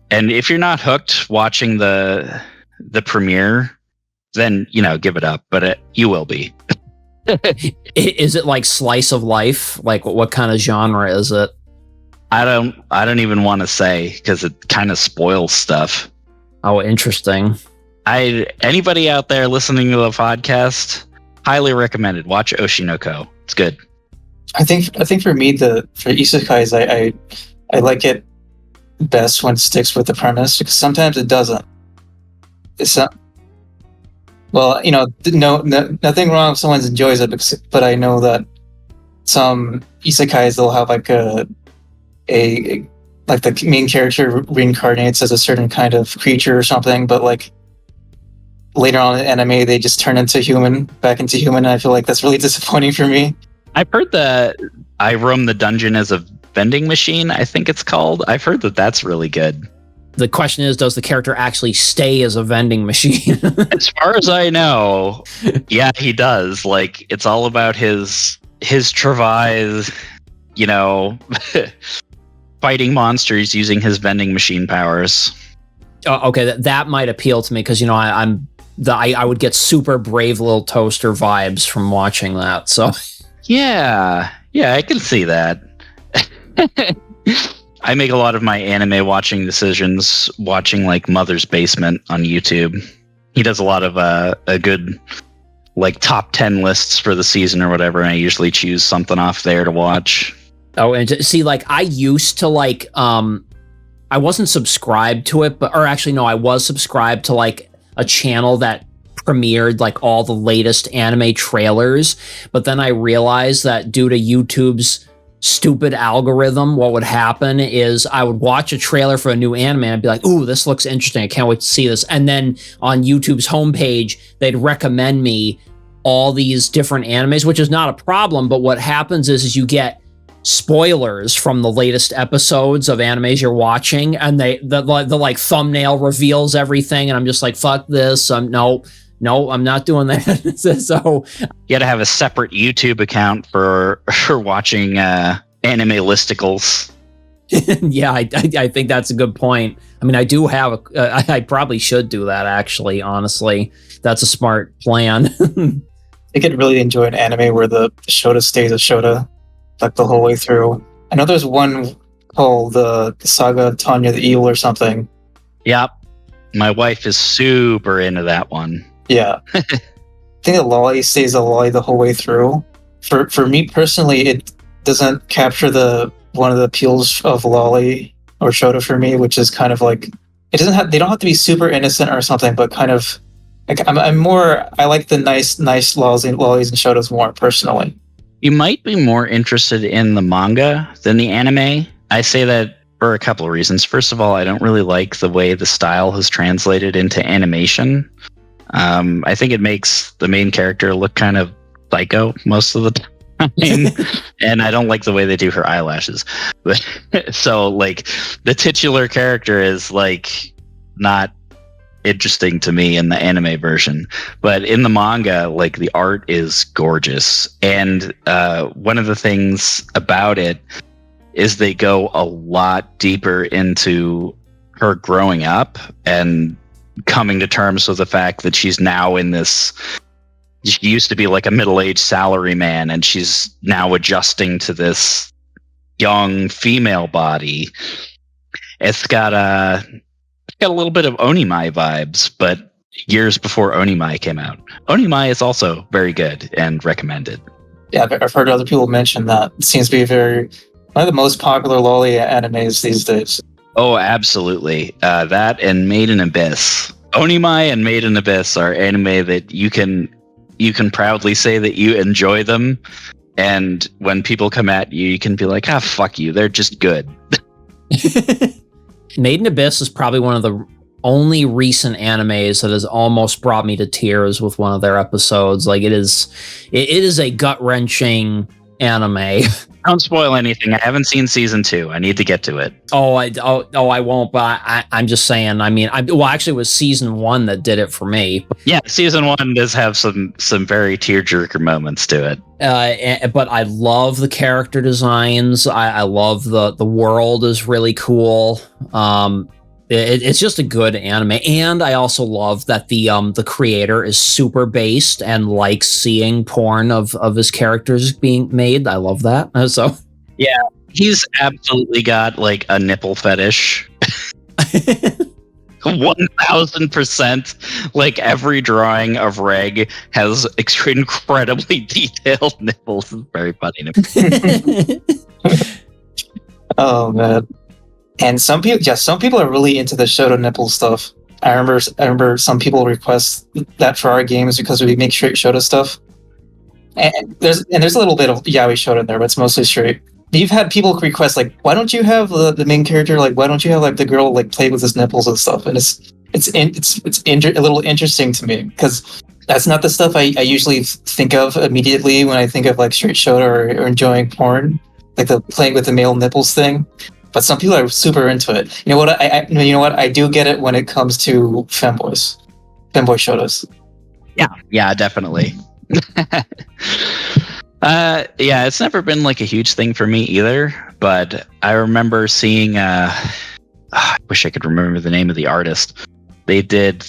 and if you're not hooked watching the premiere, then, you know, give it up, but you will be. Is it like slice of life? Like what kind of genre is it? I don't even want to say because it kind of spoils stuff. Oh, interesting. Anybody out there listening to the podcast, highly recommended. Watch Oshinoko. It's good. I think for me, for isekais, I like it best when it sticks with the premise, because sometimes it doesn't. It's not. Well, you know, nothing wrong if someone enjoys it, but I know that some isekais, they'll have like like the main character reincarnates as a certain kind of creature or something, but like later on in anime they just turn back into human, and I feel like that's really disappointing for me. I've heard that I Roam the Dungeon as a Vending Machine, I think it's called. I've heard that that's really good. The question is, does the character actually stay as a vending machine? As far as I know, yeah, he does. Like, it's all about his travails, you know, fighting monsters using his vending machine powers. Okay, that might appeal to me because, you know, I would get super Brave Little Toaster vibes from watching that. So yeah, I can see that. I make a lot of my anime watching decisions watching like Mother's Basement on YouTube. He does a lot of a good like top 10 lists for the season or whatever, and I usually choose something off there to watch. Oh, and see, like I used to like I wasn't subscribed to it, but I was subscribed to like a channel that premiered like all the latest anime trailers, but then I realized that due to YouTube's stupid algorithm, what would happen is I would watch a trailer for a new anime and I'd be like, ooh, this looks interesting, I can't wait to see this. And then on YouTube's homepage, they'd recommend me all these different animes, which is not a problem, but what happens is you get spoilers from the latest episodes of animes you're watching, and the like thumbnail reveals everything, and I'm just like, fuck this. No, I'm not doing that. So you got to have a separate YouTube account for watching anime listicles. Yeah, I think that's a good point. I mean, I do have I probably should do that, actually, honestly. That's a smart plan. I could really enjoy an anime where the Shota stays a Shota like the whole way through. I know there's one called the Saga of Tanya the Eel or something. Yep. My wife is super into that one. Yeah. I think a lolly stays a lolly the whole way through. For me personally, it doesn't capture one of the appeals of lolly or Shota for me, which is kind of like, they don't have to be super innocent or something, but kind of like I like the nice lollies and Shotas more personally. You might be more interested in the manga than the anime. I say that for a couple of reasons. First of all, I don't really like the way the style has translated into animation. I think it makes the main character look kind of psycho most of the time. And I don't like the way they do her eyelashes. But so like the titular character is like not interesting to me in the anime version, but in the manga, like the art is gorgeous. And one of the things about it is they go a lot deeper into her growing up and coming to terms with the fact that she's now in this, she used to be like a middle-aged salaryman, and she's now adjusting to this young female body. It's got a little bit of Onimai vibes, but years before Onimai came out. Onimai is also very good and recommended. Yeah, I've heard other people mention that. It seems to be one of the most popular lolly animes these days. Oh, absolutely. That and Made in Abyss. Onimai and Made in Abyss are anime that you can proudly say that you enjoy them, and when people come at you, you can be like, fuck you, they're just good. Made in Abyss is probably one of the only recent animes that has almost brought me to tears with one of their episodes. Like, it is a gut-wrenching anime. Don't spoil anything. I haven't seen season 2. I need to get to it. I won't. But I'm just saying. I mean, actually, it was season 1 that did it for me. Yeah, season 1 does have some very tearjerker moments to it. But I love the character designs. I love the world is really cool. It's just a good anime, and I also love that the creator is super based and likes seeing porn of his characters being made. I love that. So yeah, he's absolutely got like a nipple fetish. 1000%. Like every drawing of Reg has incredibly detailed nipples. It's very funny to me. Oh man. And some people are really into the Shoto nipple stuff. I remember some people request that for our games because we make straight Shoto stuff. And there's a little bit of yaoi Shoto in there, but it's mostly straight. You've had people request like, why don't you have the main character, like why don't you have like the girl like play with his nipples and stuff? And it's a little interesting to me because that's not the stuff I usually think of immediately when I think of like straight Shoto or enjoying porn, like the playing with the male nipples thing. But some people are super into it. You know what? I do get it when it comes to femboy shotos. Yeah, definitely. Yeah, it's never been like a huge thing for me either. But I remember seeing. I wish I could remember the name of the artist. They did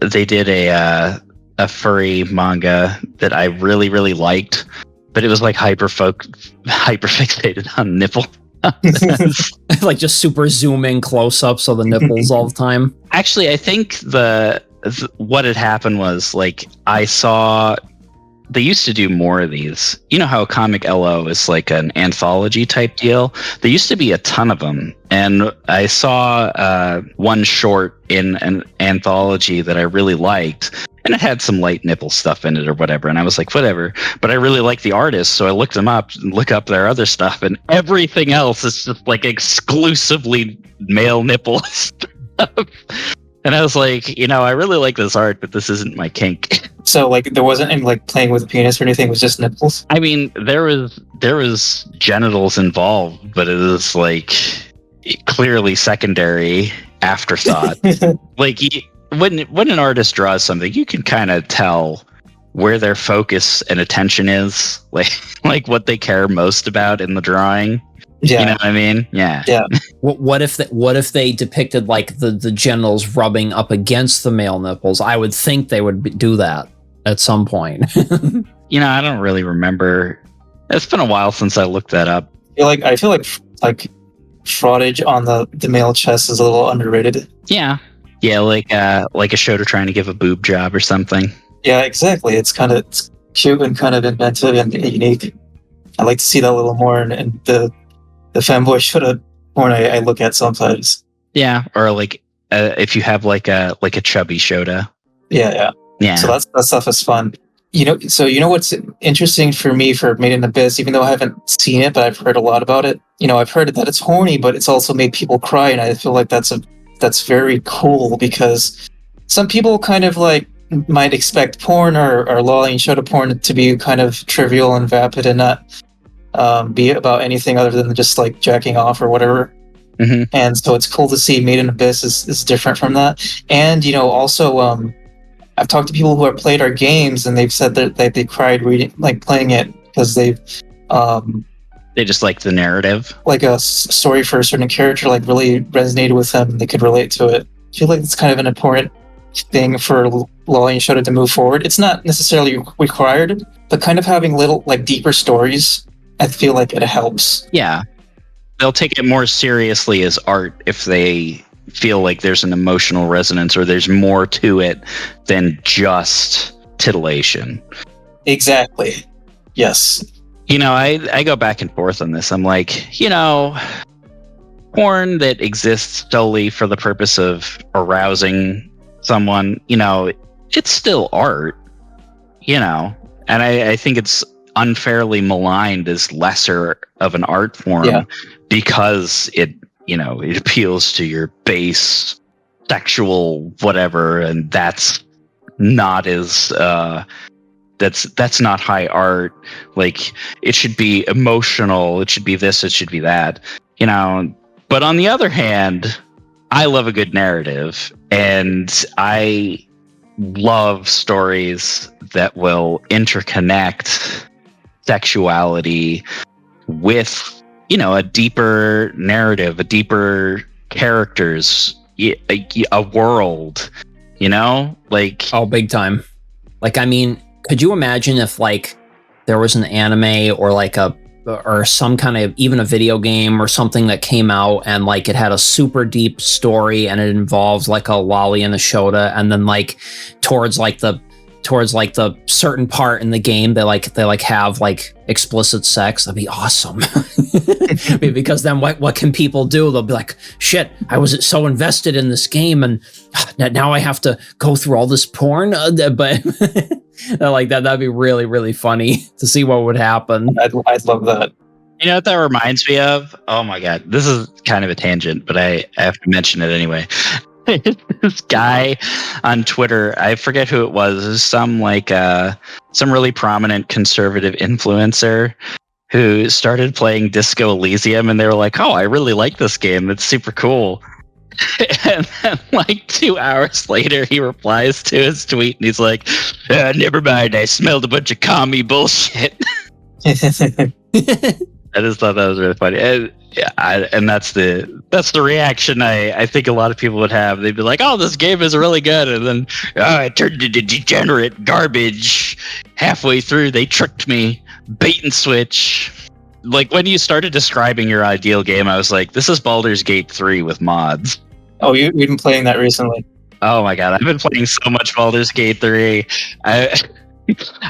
a furry manga that I really really liked, but it was like hyper fixated on nipple. Like just super zooming close-ups of the nipples all the time. Actually, I think what had happened was like I saw they used to do more of these. You know how Comic LO is like an anthology type deal? There used to be a ton of them, and I saw one short in an anthology that I really liked. And it had some light nipple stuff in it or whatever. And I was like, whatever. But I really like the artist. So I looked them up and look up their other stuff. And everything else is just like exclusively male nipple stuff. And I was like, I really like this art, but this isn't my kink. So like there wasn't any like playing with a penis or anything. It was just nipples? I mean, there was genitals involved, but it was like clearly secondary afterthought. Like when an artist draws something, you can kind of tell where their focus and attention is, like what they care most about in the drawing. Yeah. You know what I mean? Yeah. Yeah. What if they depicted like the genitals rubbing up against the male nipples? I would think they would do that at some point. I don't really remember. It's been a while since I looked that up. I feel like fraudage on the male chest is a little underrated. Yeah. Yeah, like a Shoto trying to give a boob job or something. Yeah, exactly. It's cute and kind of inventive and unique. I like to see that a little more in the femboy Shoto porn I look at sometimes. Yeah, or like if you have like a chubby Shoto. Yeah. So that stuff is fun. So what's interesting for me for Made in Abyss, even though I haven't seen it, but I've heard a lot about it. I've heard that it's horny, but it's also made people cry, and I feel like that's very cool because some people kind of like might expect porn or lolly and Shoto porn to be kind of trivial and vapid and not be about anything other than just like jacking off or whatever. Mm-hmm. And so it's cool to see Made in Abyss is different from that. And also I've talked to people who have played our games and they've said that they cried playing it because they just like the narrative, like a story for a certain character, like really resonated with them. And they could relate to it. I feel like it's kind of an important thing for lolly and Shoto to move forward. It's not necessarily required, but kind of having little like deeper stories, I feel like it helps. Yeah, they'll take it more seriously as art if they feel like there's an emotional resonance or there's more to it than just titillation. Exactly. Yes. I go back and forth on this. I'm like, porn that exists solely for the purpose of arousing someone, it's still art, and I think it's unfairly maligned as lesser of an art form because it appeals to your base sexual whatever, and that's not as that's not high art. Like, it should be emotional, it should be this, it should be that, but on the other hand, I love a good narrative, and I love stories that will interconnect sexuality with a deeper narrative, a deeper characters, a world, like, oh, big time. Like, I mean, could you imagine if like there was an anime or some kind of, even a video game or something that came out and like it had a super deep story and it involved like a lolly and a shota, and then like towards the certain part in the game they have like explicit sex? That'd be awesome. Because then what can people do? They'll be like, shit, I was so invested in this game and now I have to go through all this porn. But like that'd be really, really funny to see what would happen. I'd love that. You know what that reminds me of? Oh my god, this is kind of a tangent, but I have to mention it anyway. This guy on Twitter, I forget who it was, some really prominent conservative influencer who started playing Disco Elysium, and they were like, oh, I really like this game, it's super cool. And then like 2 hours later he replies to his tweet and he's like, never mind, I smelled a bunch of commie bullshit. I just thought that was really funny. And that's the reaction I think a lot of people would have. They'd be like, oh, this game is really good, and then it turned into degenerate garbage halfway through. They tricked me, bait and switch. Like, when you started describing your ideal game, I was like, this is Baldur's Gate 3 with mods. Oh, you've been playing that recently? Oh my god, I've been playing so much Baldur's Gate 3.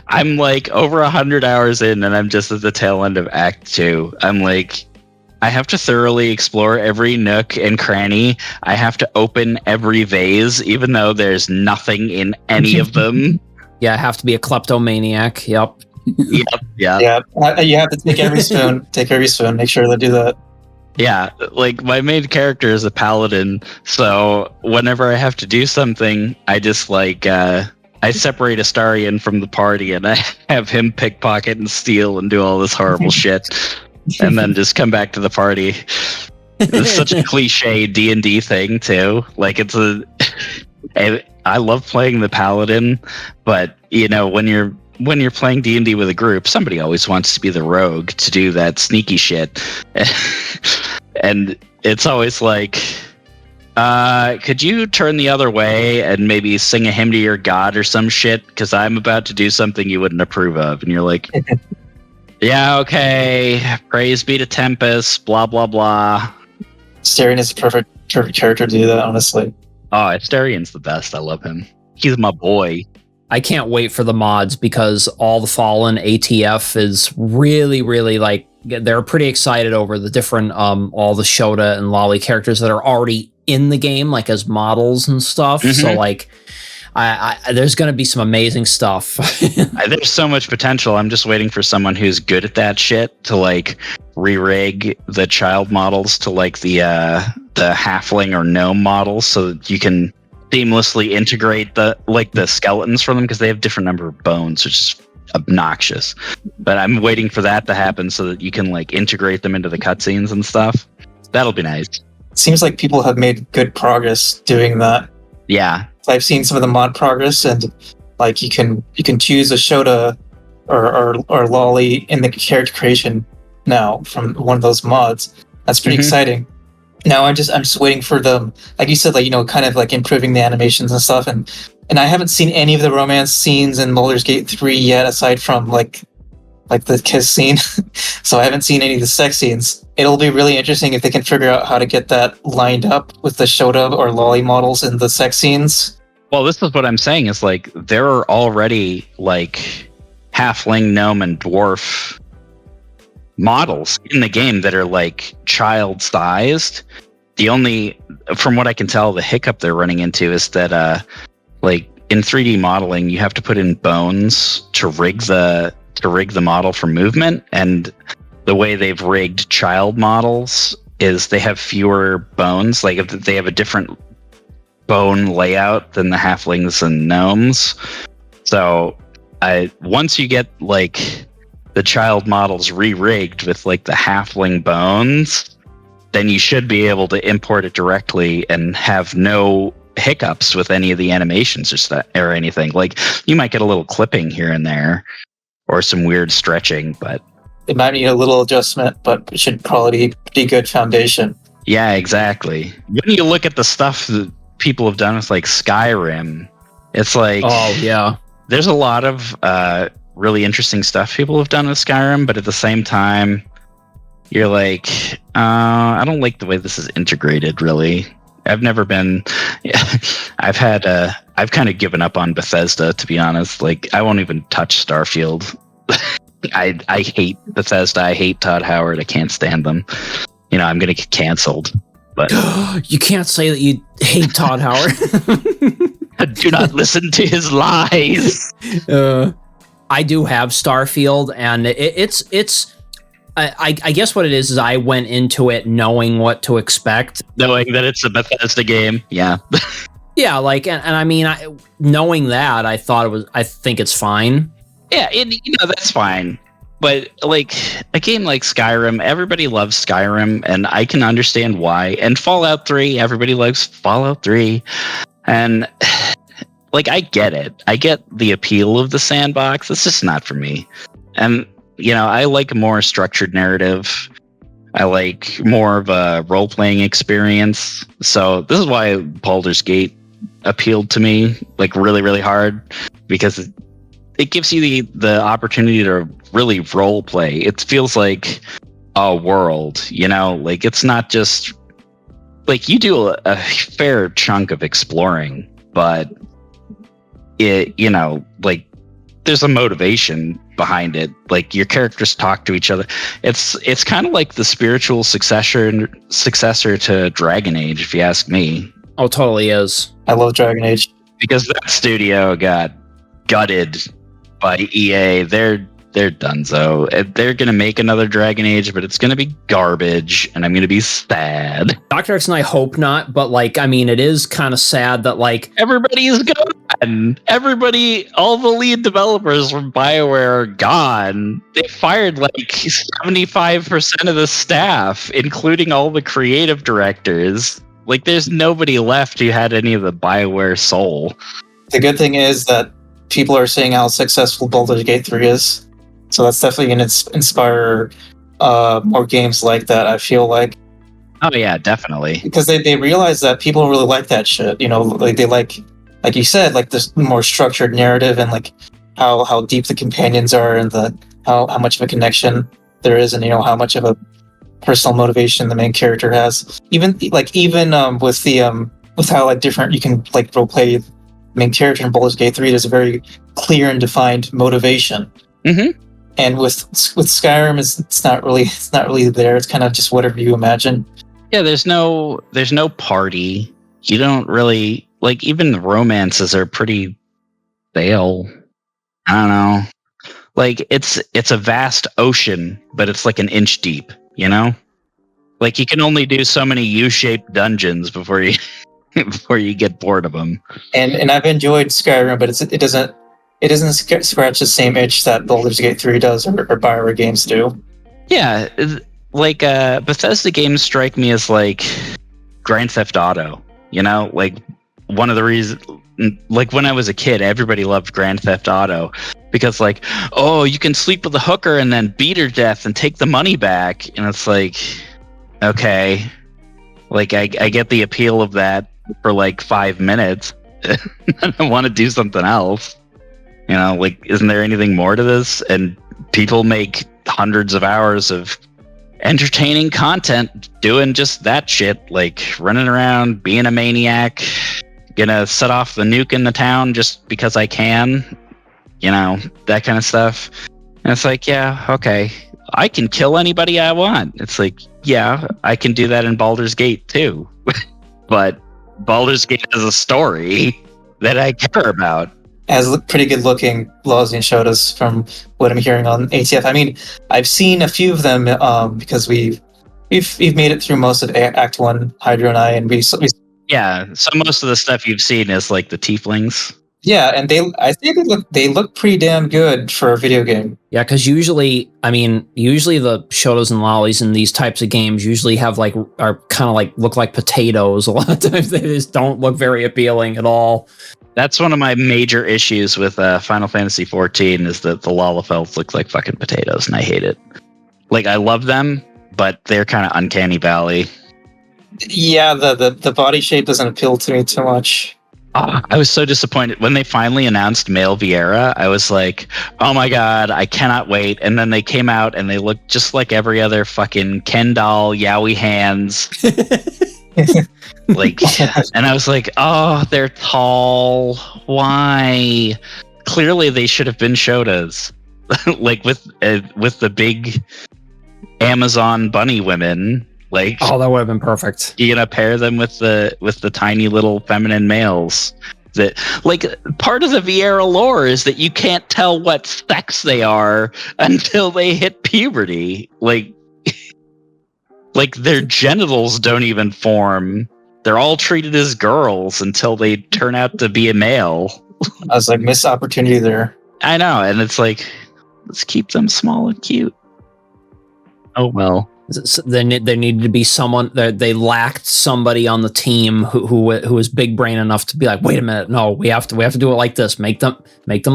I'm like over 100 hours in, and I'm just at the tail end of Act 2. I'm like, I have to thoroughly explore every nook and cranny. I have to open every vase, even though there's nothing in any of them. Yeah, I have to be a kleptomaniac. Yep. Yeah. You have to take every spoon. Make sure to do that. Yeah, like, my main character is a paladin, so whenever I have to do something, I just like I separate Astarion from the party, and I have him pickpocket and steal and do all this horrible shit, and then just come back to the party. It's such a cliche D&D thing too. Like, I love playing the paladin, but when you're playing D&D with a group, somebody always wants to be the rogue to do that sneaky shit, and it's always like, could you turn the other way and maybe sing a hymn to your god or some shit? Because I'm about to do something you wouldn't approve of. And you're like, yeah, okay. Praise be to Tempest, blah, blah, blah. Astarion is a perfect character to do that, honestly. Oh, Astarion's the best. I love him. He's my boy. I can't wait for the mods, because All the Fallen ATF is really, really like, they're pretty excited over the different all the Shota and Lolly characters that are already in the game, like as models and stuff. Mm-hmm. So like I there's going to be some amazing stuff. There's so much potential. I'm just waiting for someone who's good at that shit to like re-rig the child models to like the halfling or gnome models, so that you can seamlessly integrate the skeletons from them, because they have different number of bones, which is obnoxious. But I'm waiting for that to happen so that you can like integrate them into the cutscenes and stuff. That'll be nice. Seems like people have made good progress doing that. Yeah, I've seen some of the mod progress, and like you can choose a Shota or Lolly in the character creation now from one of those mods. That's pretty exciting. Now I'm just waiting for them, like you said, like kind of like improving the animations and stuff, and I haven't seen any of the romance scenes in Baldur's Gate 3 yet, aside from like like the kiss scene. So I haven't seen any of the sex scenes. It'll be really interesting if they can figure out how to get that lined up with the Shota or lolly models in the sex scenes. Well, this is what I'm saying is like there are already like halfling, gnome, and dwarf models in the game that are like child-sized. The only, from what I can tell, the hiccup they're running into is that like in 3D modeling, you have to put in bones to rig the model for movement, and the way they've rigged child models is they have fewer bones. Like they have a different bone layout than the halflings and gnomes. So once you get like the child models re-rigged with like the halfling bones, then you should be able to import it directly and have no hiccups with any of the animations or anything. Like you might get a little clipping here and there or some weird stretching, but It might need a little adjustment, but it should probably be pretty good foundation. yeah, exactly. When you look at the stuff that people have done with like Skyrim, it's like, Oh yeah. there's a lot of really interesting stuff people have done with Skyrim, but at the same time, you're like, I don't like the way this is integrated, really. I've never been, I've kind of given up on Bethesda, to be honest. Like, I won't even touch Starfield. I hate Bethesda. I hate Todd Howard. I can't stand them. You know, I'm going to get canceled. But You can't say that you hate Todd Howard. do not listen to his lies. I do have Starfield, and it's. I guess what it is I went into it knowing what to expect, Knowing that it's a Bethesda game. Yeah. yeah. Like, and I mean, knowing that, I think it's fine. Yeah, that's fine. But like a game like Skyrim, everybody loves Skyrim, and I can understand why. And Fallout 3, everybody loves Fallout 3. And like I get it. I get the appeal of the sandbox. It's just not for me. And I like a more structured narrative. I like more of a role-playing experience. So this is why Baldur's Gate appealed to me like really, really hard, because it gives you the opportunity to really role play. It feels like a world, like it's not just like you do a fair chunk of exploring, but it, like there's a motivation behind it. Like your characters talk to each other. It's kind of like the spiritual successor to Dragon Age, if you ask me. Oh, totally is. I love Dragon Age. Because that studio got gutted by EA. They're donezo. They're gonna make another Dragon Age, but it's gonna be garbage, and I'm gonna be sad. Dr. X and I hope not, but like, I mean, it is kind of sad that like Everybody is gone. All the lead developers from BioWare are gone. They fired like 75% of the staff, including all the creative directors. Like, there's nobody left who had any of the BioWare soul. The good thing is that people are saying how successful Baldur's Gate 3 is. So that's definitely going to inspire more games like that, I feel like. Oh, yeah, definitely. Because they realize that people really like that shit. Like they like you said, like this more structured narrative and like how deep the companions are and how much of a connection there is, and how much of a personal motivation the main character has. Even with how like different you can like role play the main character in Baldur's Gate 3, there's a very clear and defined motivation. Mm-hmm. And with Skyrim, it's not really there. It's kind of just whatever you imagine. Yeah, there's no party. You don't really like, even the romances are pretty stale. I don't know. Like it's a vast ocean, but it's like an inch deep, Like you can only do so many U-shaped dungeons before you get bored of them. And I've enjoyed Skyrim, but it doesn't scratch the same itch that Baldur's Gate 3 does or BioWare games do. Yeah, like Bethesda games strike me as like Grand Theft Auto, like one of the reasons, like when I was a kid, everybody loved Grand Theft Auto because like, oh, you can sleep with a hooker and then beat her to death and take the money back. And it's like, okay, like I get the appeal of that for like 5 minutes. I want to do something else. Like, isn't there anything more to this? And people make hundreds of hours of entertaining content doing just that shit, like running around, being a maniac, gonna set off the nuke in the town just because I can, that kind of stuff. And it's like, yeah, okay, I can kill anybody I want. It's like, yeah, I can do that in Baldur's Gate too. But Baldur's Gate has a story that I care about. Has pretty good looking Lawsian Shotas from what I'm hearing on ATF. I mean, I've seen a few of them because we've made it through most of Act 1, Hydro and I, and we yeah, so most of the stuff you've seen is like the tieflings. Yeah, and I think they look pretty damn good for a video game. Yeah, because usually the Shotos and Lollies in these types of games usually are kind of like look like potatoes. A lot of times they just don't look very appealing at all. That's one of my major issues with Final Fantasy XIV is that the Lalafels look like fucking potatoes, and I hate it. Like, I love them, but they're kind of uncanny valley. Yeah, the body shape doesn't appeal to me too much. I was so disappointed when they finally announced male Viera. I was like, oh my god, I cannot wait. And then they came out and they looked just like every other fucking Ken doll, yaoi hands. Like, and I was like, oh, they're tall. Why? Clearly they should have been Shotas. Like with the big Amazon bunny women. Like, oh, that would have been perfect. You're gonna pair them with the tiny little feminine males. That, like, part of the Viera lore is that you can't tell what sex they are until they hit puberty. Like their genitals don't even form. They're all treated as girls until they turn out to be a male. I was like, missed opportunity there. I know, and it's like, let's keep them small and cute. Oh well. There needed to be someone that they lacked somebody on the team who was big brain enough to be like, wait a minute, no, we have to do it like this. Make them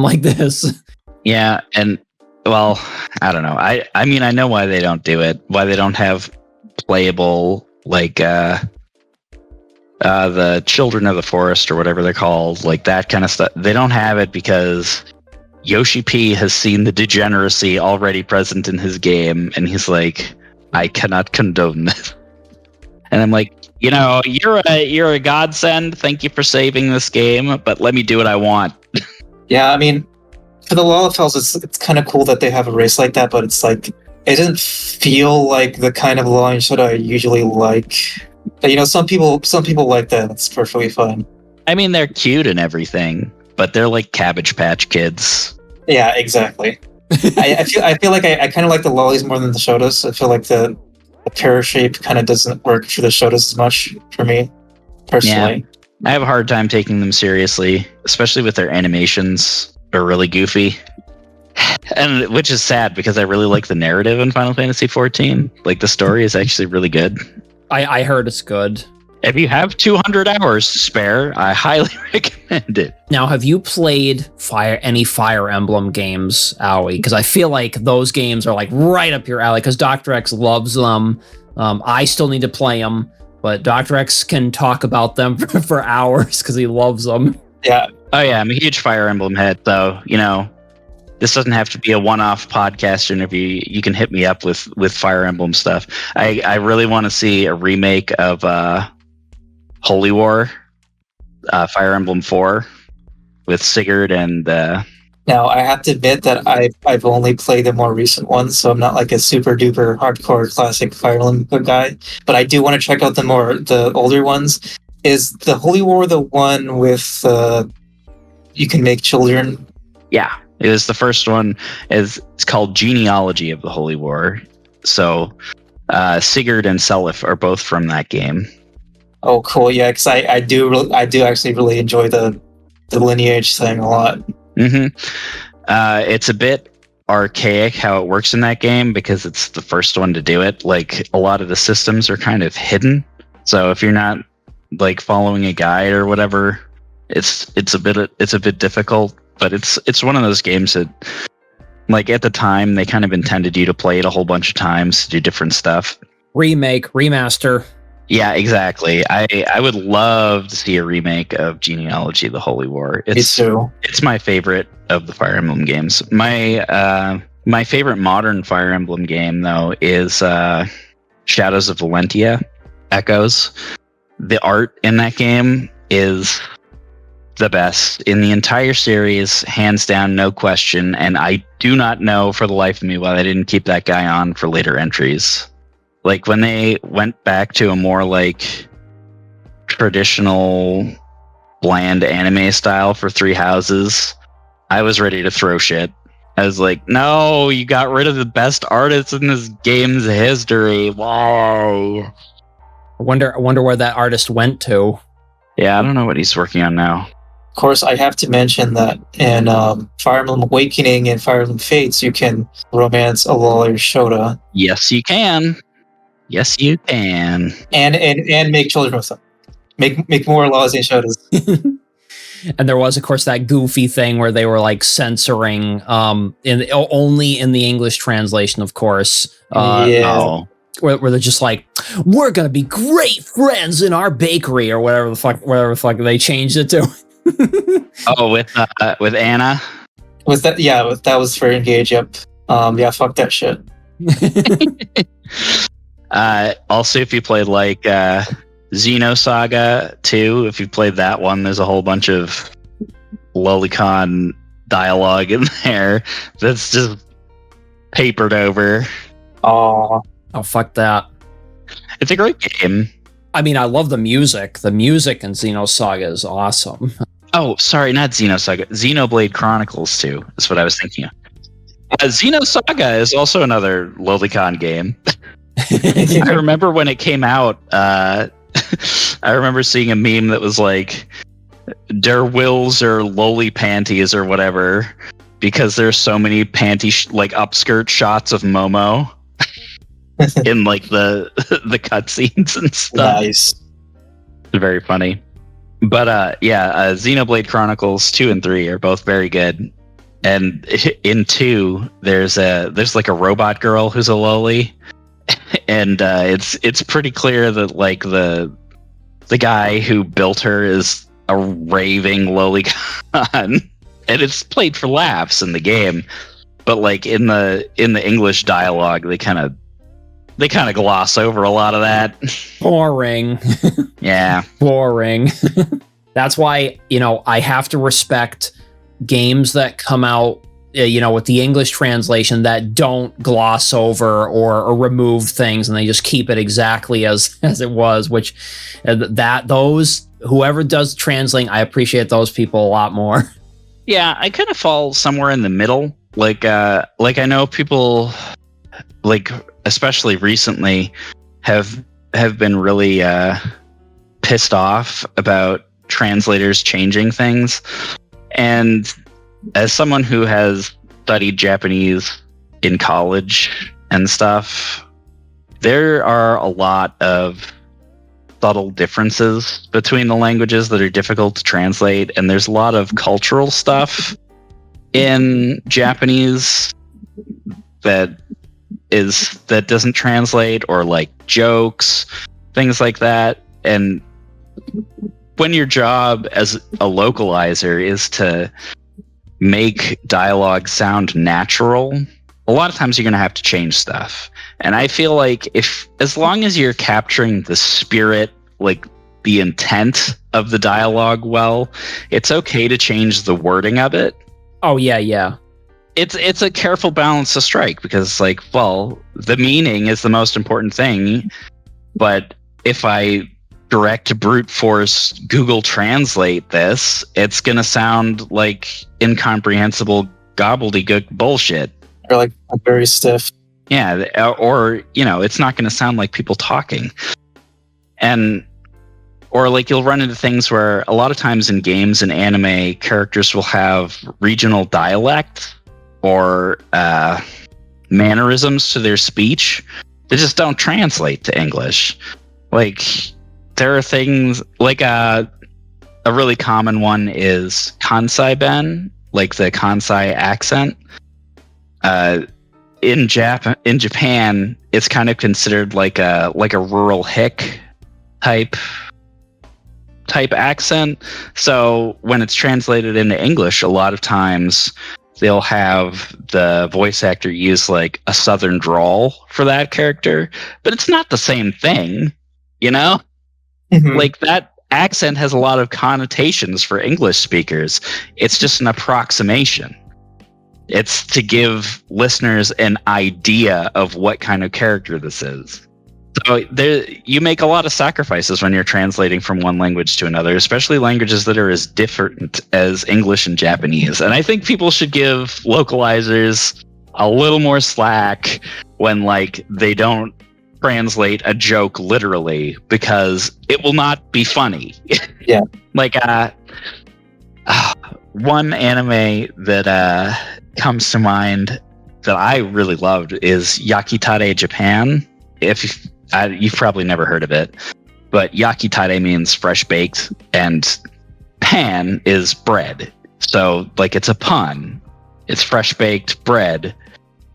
like this. Yeah, and well, I don't know. I mean, I know why they don't do it. Why they don't have playable, like the Children of the Forest or whatever they're called, like that kind of stuff. They don't have it because Yoshi P has seen the degeneracy already present in his game, and he's like, I cannot condone this. And I'm like, you're a godsend. Thank you for saving this game, but let me do what I want. Yeah, I mean, for the Lalafels, it's kind of cool that they have a race like that, but it's like, it doesn't feel like the kind of line that I usually like. Some people like that. It's perfectly fine. I mean, they're cute and everything, but they're like Cabbage Patch Kids. Yeah, exactly. I feel like I kind of like the lollies more than the Shotas. I feel like the pear shape kind of doesn't work for the Shotas as much for me, personally. Yeah, I have a hard time taking them seriously, especially with their animations are really goofy. And which is sad because I really like the narrative in Final Fantasy XIV. Like, the story is actually really good. I heard it's good. If you have 200 hours to spare, I highly recommend it. Now, have you played any Fire Emblem games, Aoi? Because I feel like those games are like right up your alley. Because Dr. X loves them. I still need to play them, but Dr. X can talk about them for hours because he loves them. Yeah. Oh yeah, I'm a huge Fire Emblem head, though. This doesn't have to be a one-off podcast interview. You can hit me up with Fire Emblem stuff. I really want to see a remake of Holy War, Fire Emblem 4, with Sigurd and... Now, I have to admit that I've only played the more recent ones, so I'm not like a super-duper hardcore classic Fire Emblem guy, but I do want to check out the older ones. Is the Holy War the one with you can make children? Yeah, it was the first one. It's called Genealogy of the Holy War. So Sigurd and Seliph are both from that game. Oh, cool! Yeah, because I do actually really enjoy the lineage thing a lot. Mm-hmm. It's a bit archaic how it works in that game because it's the first one to do it. Like, a lot of the systems are kind of hidden, so if you're not like following a guide or whatever, it's a bit difficult. But it's one of those games that, like, at the time they kind of intended you to play it a whole bunch of times to do different stuff. Remake, remaster. Yeah, exactly. I would love to see a remake of Genealogy of the Holy War. Me too. It's my favorite of the Fire Emblem games. My My favorite modern Fire Emblem game, though, is Shadows of Valentia Echoes. The art in that game is the best in the entire series, hands down, no question. And I do not know for the life of me why they didn't keep that guy on for later entries. Like when they went back to a more like traditional bland anime style for Three Houses, I was ready to throw shit. I was like, no, you got rid of the best artist in this game's history. Whoa. I wonder where that artist went to. Yeah, I don't know what he's working on now. Of course, I have to mention that in Fire Emblem Awakening and Fire Emblem Fates, you can romance a lawyer Shota. Yes, you can. Yes, you can. And make children with them. Make more laws and Shotas. And there was, of course, that goofy thing where they were like censoring only in the English translation, of course. Yeah. Where they're just like, we're gonna be great friends in our bakery or whatever the fuck they changed it to. Oh, with Anna. Was that? Yeah, that was for Engage. Yep. Yeah, fuck that shit. Also, if you played like Xenosaga 2, if you played that one, there's a whole bunch of lolicon dialogue in there that's just papered over. Oh, fuck that. It's a great game. I mean, I love the music. The music in Xenosaga is awesome. Oh, sorry, not Xenosaga. Xenoblade Chronicles 2 is what I was thinking of. Xenosaga is also another lolicon game. I remember when it came out, I remember seeing a meme that was like, Der Wills or Loli Panties or whatever, because there's so many panty like upskirt shots of Momo in like the cutscenes and stuff. nice. Very funny. But Xenoblade Chronicles 2 and 3 are both very good. And in 2, there's like a robot girl who's a loli. And it's pretty clear that like the guy who built her is a raving lolicon, and it's played for laughs in the game, but like in the English dialogue, they kind of gloss over a lot of that. Boring. Yeah, boring. That's why I have to respect games that come out with the English translation that don't gloss over or remove things, and they just keep it exactly as it was, which whoever does translating, I appreciate those people a lot more. Yeah, I kind of fall somewhere in the middle. Like I know people, like especially recently, have been really pissed off about translators changing things. And as someone who has studied Japanese in college and stuff, there are a lot of subtle differences between the languages that are difficult to translate, and there's a lot of cultural stuff in Japanese that doesn't translate, or like jokes, things like that. And when your job as a localizer is to make dialogue sound natural, a lot of times you're going to have to change stuff. And I feel like as long as you're capturing the spirit, like the intent of the dialogue well, it's okay to change the wording of it. Oh yeah. It's a careful balance to strike, because like, well, the meaning is the most important thing, but if I direct brute force Google Translate this, it's gonna sound like incomprehensible gobbledygook bullshit. Or like very stiff. Yeah, or it's not gonna sound like people talking. Or like you'll run into things where a lot of times in games and anime, characters will have regional dialect or mannerisms to their speech that just don't translate to English. Like, there are things like a really common one is Kansai Ben, like the Kansai accent. In Japan, it's kind of considered like a rural hick type accent. So when it's translated into English, a lot of times they'll have the voice actor use like a southern drawl for that character, but it's not the same thing, you know? Mhm. Like that accent has a lot of connotations for English speakers. It's just an approximation. It's to give listeners an idea of what kind of character this is. So you make a lot of sacrifices when you're translating from one language to another, especially languages that are as different as English and Japanese. And I think people should give localizers a little more slack when like they don't translate a joke literally, because it will not be funny. Yeah. Like one anime that comes to mind that I really loved is Yakitare Japan. If you've probably never heard of it, but yakitare means fresh baked, and pan is bread. So like it's a pun. It's fresh baked bread,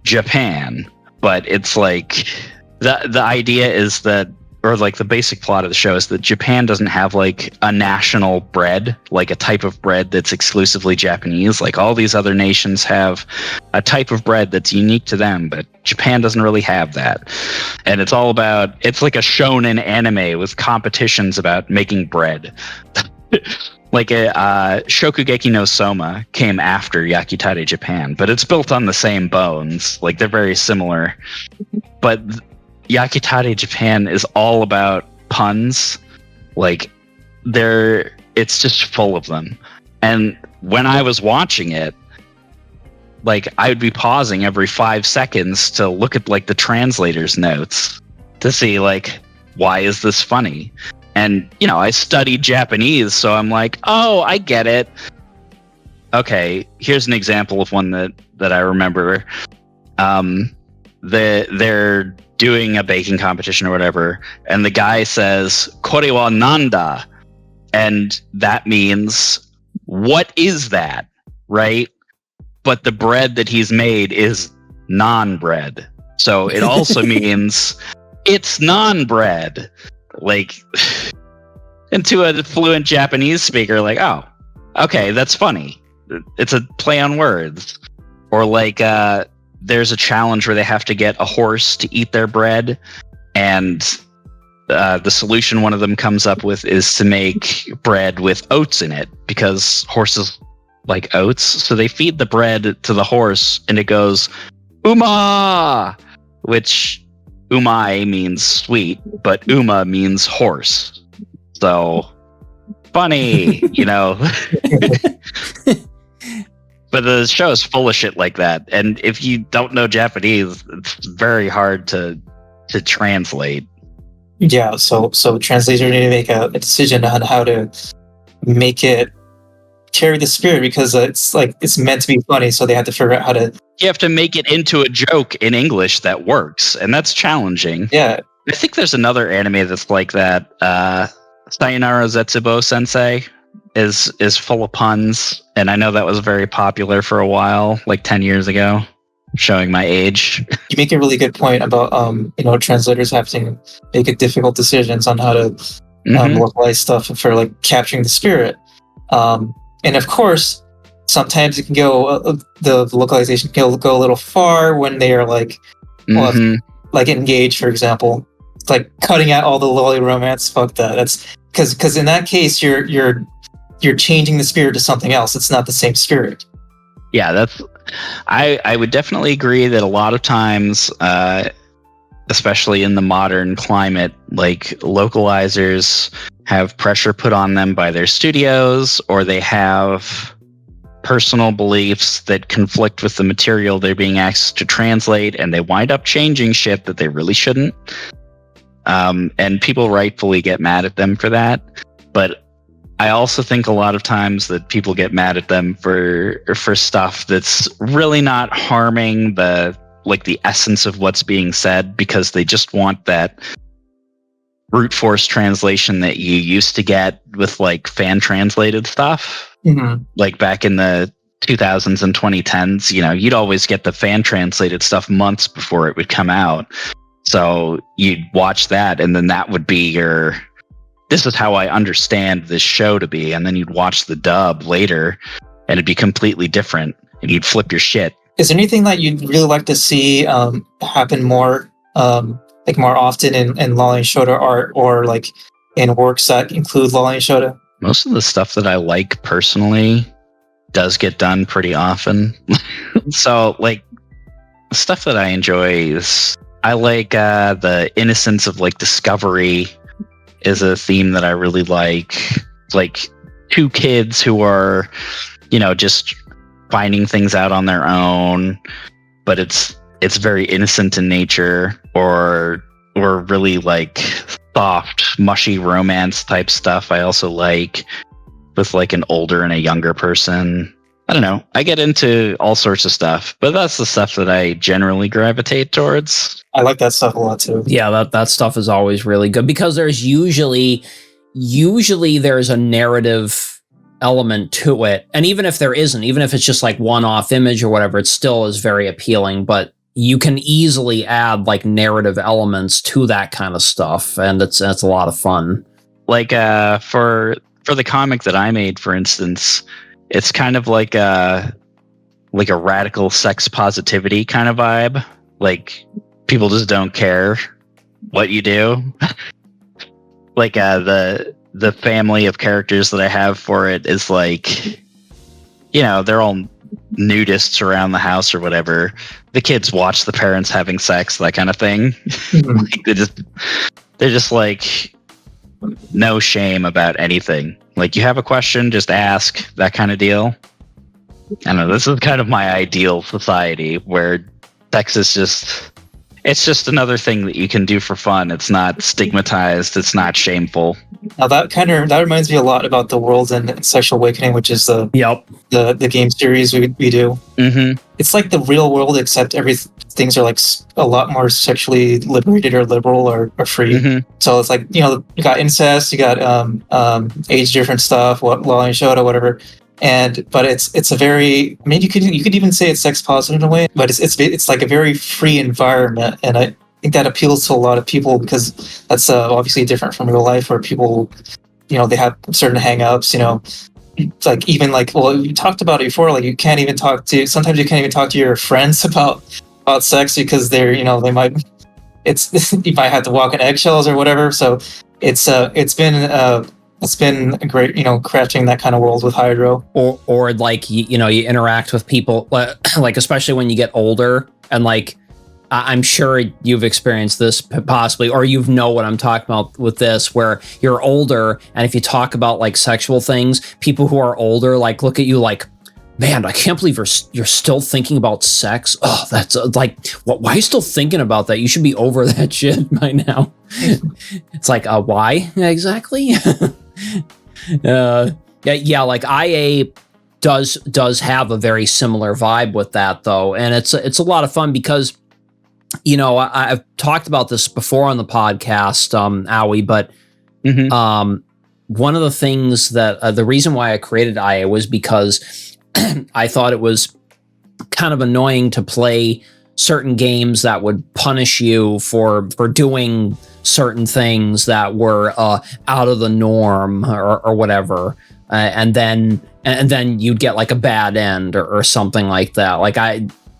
Japan. But it's like the idea is that, or like the basic plot of the show is that Japan doesn't have like a national bread, like a type of bread that's exclusively Japanese. Like all these other nations have a type of bread that's unique to them, but Japan doesn't really have that. And it's all about, it's like a shonen anime with competitions about making bread. Like a Shokugeki no Soma came after Yakitare Japan, but it's built on the same bones. Like they're very similar. But Yakitare Japan is all about puns. Like it's just full of them. And when I was watching it, like I would be pausing every 5 seconds to look at like the translator's notes to see like, why is this funny? And you know, I studied Japanese, so I'm like, oh, I get it. Okay, here's an example of one that I remember. They're doing a baking competition or whatever, and the guy says, "Kore wa nanda?" And that means, what is that? Right? But the bread that he's made is non-bread. So it also means it's non-bread. Like, and to a fluent Japanese speaker, like, oh, okay, that's funny. It's a play on words. Or like, there's a challenge where they have to get a horse to eat their bread, and the solution one of them comes up with is to make bread with oats in it, because horses like oats. So they feed the bread to the horse, and it goes, "Uma," which umai means sweet, but uma means horse. So funny, you know. But the show is full of shit like that, and if you don't know Japanese, it's very hard to translate. Yeah, so translators need to make a decision on how to make it carry the spirit, because it's meant to be funny, so they have to figure out how to. You have to make it into a joke in English that works, and that's challenging. Yeah, I think there's another anime that's like that. Sayonara Zetsubo Sensei is full of puns, and I know that was very popular for a while, like 10 years ago. Showing my age. You make a really good point about translators having to make difficult decisions on how to localize stuff for like capturing the spirit. And of course, sometimes it can go the localization can go a little far when they are like, like Engage, for example. It's like cutting out all the lolly romance. Fuck that. That's because in that case you're changing the spirit to something else. It's not the same spirit. Yeah, I would definitely agree that a lot of times, especially in the modern climate, like localizers have pressure put on them by their studios, or they have personal beliefs that conflict with the material they're being asked to translate, and they wind up changing shit that they really shouldn't. And people rightfully get mad at them for that. But I also think a lot of times that people get mad at them for stuff that's really not harming the essence of what's being said, because they just want that brute force translation that you used to get with like fan translated stuff. Like back in the 2000s and 2010s, you'd always get the fan translated stuff months before it would come out. So you'd watch that, and then that would be your, this is how I understand this show to be. And then you'd watch the dub later, and it'd be completely different. and you'd flip your shit. Is there anything that you'd really like to see happen more, like more often in Lolly and Shota art, or like in works that include Lolly and Shota? Most of the stuff that I like personally does get done pretty often. So, like, stuff that I enjoy is I like the innocence of like discovery is a theme that I really like. Like two kids who are, just finding things out on their own, but it's very innocent in nature, or really like soft, mushy romance type stuff. I also like with like an older and a younger person. I don't know. I get into all sorts of stuff, but that's the stuff that I generally gravitate towards. I like that stuff a lot too. Yeah, that stuff is always really good because there's usually there's a narrative element to it. And even if there isn't, even if it's just like one-off image or whatever, it still is very appealing, but you can easily add like narrative elements to that kind of stuff, and it's a lot of fun. Like for the comic that I made, for instance, it's kind of like a radical sex positivity kind of vibe. Like people just don't care what you do. Like the family of characters that I have for it is like, they're all nudists around the house or whatever. The kids watch the parents having sex, that kind of thing. Mm-hmm. Like they're just like no shame about anything. Like, you have a question, just ask, that kind of deal. I don't know, this is kind of my ideal society where sex is just another thing that you can do for fun. It's not stigmatized, it's not shameful. Now that reminds me a lot about The World and Sexual Awakening, which is the game series we do. Mm-hmm. It's like the real world, except things are like a lot more sexually liberated or liberal or free. Mm-hmm. So it's like, you got incest, you got age different stuff, Lolly and Shota, whatever. But it's a very, I mean, you could even say it's sex positive in a way, but it's like a very free environment, and I think that appeals to a lot of people because that's obviously different from real life where people, they have certain hang-ups, It's like even like, well, you talked about it before, like sometimes you can't even talk to your friends about sex because they're, they might, you might have to walk on eggshells or whatever. So it's been a great, crafting that kind of world with Hydro. Or like, you interact with people, like, especially when you get older, and like, I'm sure you've experienced this possibly, or what I'm talking about with this, where you're older, and if you talk about like sexual things, people who are older, like, look at you like, man, I can't believe you're still thinking about sex. Oh, that's like, why are you still thinking about that? You should be over that shit by now. It's like, why exactly? Yeah, like IA does have a very similar vibe with that though, and it's a lot of fun because, I've talked about this before on the podcast, Aoi, but Mm-hmm. One of the things that the reason why I created IA was because I thought it was kind of annoying to play certain games that would punish you for doing certain things that were out of the norm or whatever, and then you'd get like a bad end or something like that. Like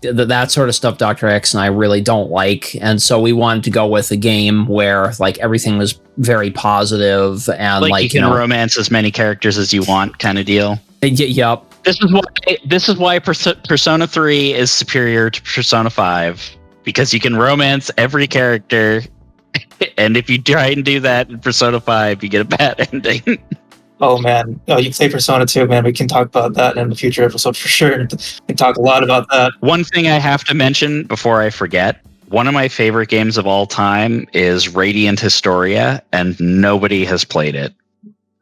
that sort of stuff Dr. X and I really don't like, and so we wanted to go with a game where like everything was very positive and like you can romance as many characters as you want, kind of deal. Yep. This is why Persona 3 is superior to Persona 5, because you can romance every character, and if you try and do that in Persona 5, you get a bad ending. Oh man, you can say Persona 2, man. We can talk about that in a future episode for sure. We can talk a lot about that. One thing I have to mention before I forget, one of my favorite games of all time is Radiant Historia, and nobody has played it.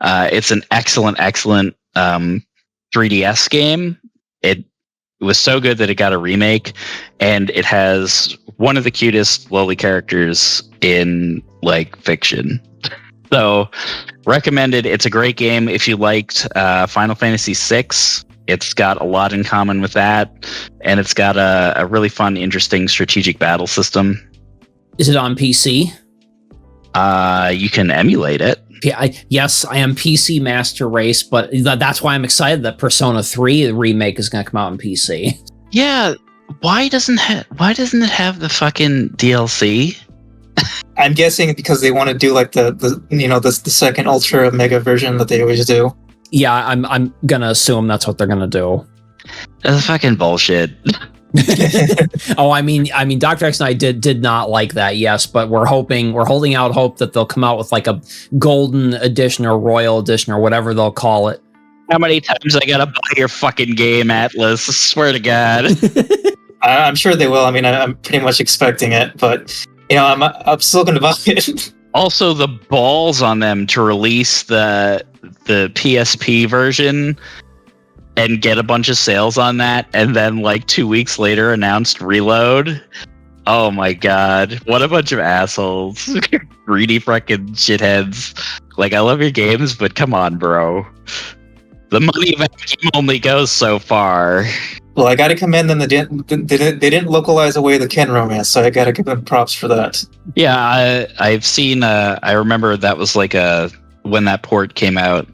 It's an excellent 3DS game. It was so good that it got a remake, and it has one of the cutest lowly characters in like fiction. So recommended. It's a great game if you liked Final Fantasy VI. It's got a lot in common with that, and it's got a really fun, interesting strategic battle system. Is it on PC? You can emulate it. Yes, I am PC Master Race, but that's why I'm excited that Persona 3 remake is going to come out on PC. Yeah, why doesn't it have the fucking DLC? I'm guessing because they want to do like the second ultra mega version that they always do. Yeah, I'm gonna assume that's what they're gonna do. That's fucking bullshit. Oh, I mean, Dr. X and I did not like that, yes, but we're holding out hope that they'll come out with like a golden edition or royal edition or whatever they'll call it. How many times I gotta buy your fucking game, Atlas? I swear to God. I'm sure they will. I mean, I'm pretty much expecting it, but I'm still going to buy it. Also, the balls on them to release the PSP version and get a bunch of sales on that, and then like 2 weeks later announced Reload. Oh my God, what a bunch of assholes. Greedy fucking shitheads. Like, I love your games, but come on, bro. The money vacuum only goes so far. Well, I got to commend them. They didn't localize away the Ken romance, so I got to give them props for that. Yeah, I've seen. I remember that was like when that port came out,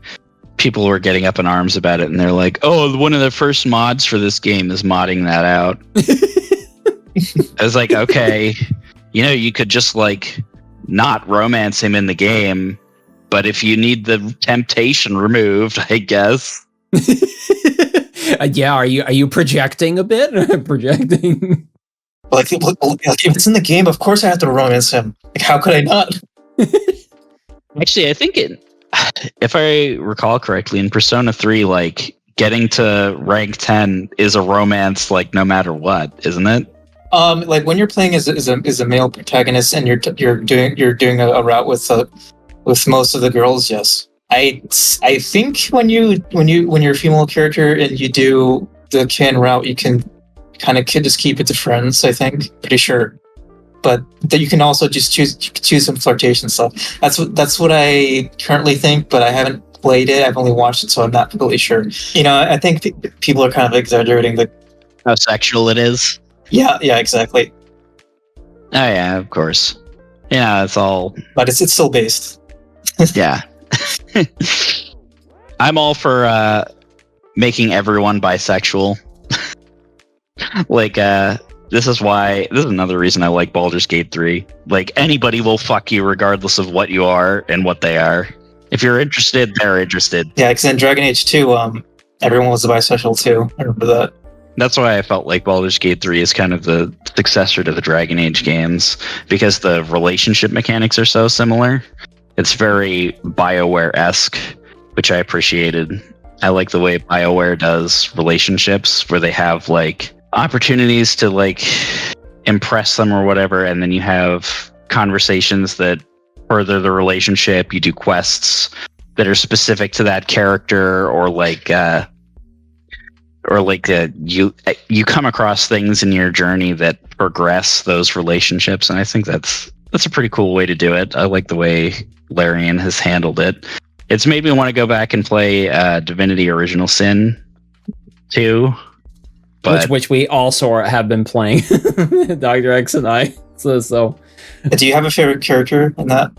people were getting up in arms about it, and they're like, "Oh, one of the first mods for this game is modding that out." I was like, okay, you could just like not romance him in the game, but if you need the temptation removed, I guess. Yeah, are you projecting a bit? Projecting? Like, if it's in the game, of course I have to romance him. Like, how could I not? Actually, I think if I recall correctly, in Persona 3, like getting to rank 10 is a romance, like no matter what, isn't it? Like when you're playing as a male protagonist and you're doing a route with most of the girls, yes. I think when you're a female character and you do the Ken route, you can kind of just keep it to friends. I think, pretty sure, but that you can also just choose some flirtation stuff. That's what I currently think, but I haven't played it. I've only watched it, so I'm not completely sure. I think people are kind of exaggerating how sexual it is. Yeah, exactly. Oh yeah, of course. Yeah, it's all. But it's still based. Yeah. I'm all for making everyone bisexual. Like, this is another reason I like Baldur's Gate 3. Like, anybody will fuck you regardless of what you are and what they are. If you're interested, they're interested. Yeah, because in Dragon Age 2, everyone was bisexual too. I remember that. That's why I felt like Baldur's Gate 3 is kind of the successor to the Dragon Age games, because the relationship mechanics are so similar. It's very BioWare-esque, which I appreciated. I like the way BioWare does relationships, where they have like opportunities to like impress them or whatever, and then you have conversations that further the relationship. You do quests that are specific to that character, or you come across things in your journey that progress those relationships, and I think that's a pretty cool way to do it. I like the way Larian has handled it. It's made me want to go back and play Divinity Original Sin 2. But Which we also have been playing, Dr. X and I. So. Do you have a favorite character in that?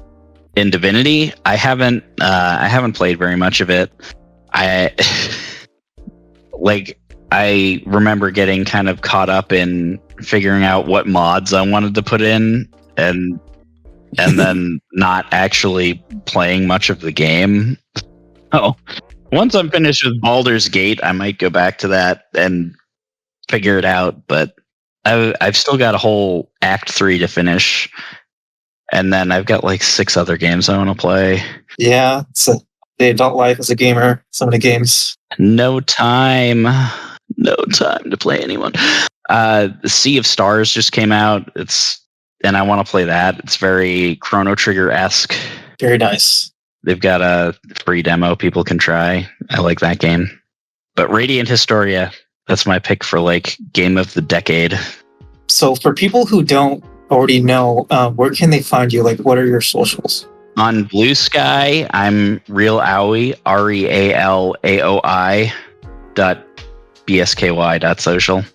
In Divinity, I haven't played very much of it. I remember getting kind of caught up in figuring out what mods I wanted to put in, and then not actually playing much of the game. Oh, once I'm finished with Baldur's Gate, I might go back to that and figure it out. But I've still got a whole Act 3 to finish, and then I've got like 6 other games I want to play. Yeah, it's the adult life as a gamer. So many games. No time to play anyone. The Sea of Stars just came out. And I want to play that. It's very Chrono Trigger-esque. Very nice. They've got a free demo people can try. I like that game. But Radiant Historia, that's my pick for like game of the decade. So for people who don't already know, where can they find you? Like, what are your socials? On Blue Sky, I'm Real Aoi, REALAOI .bsky.social.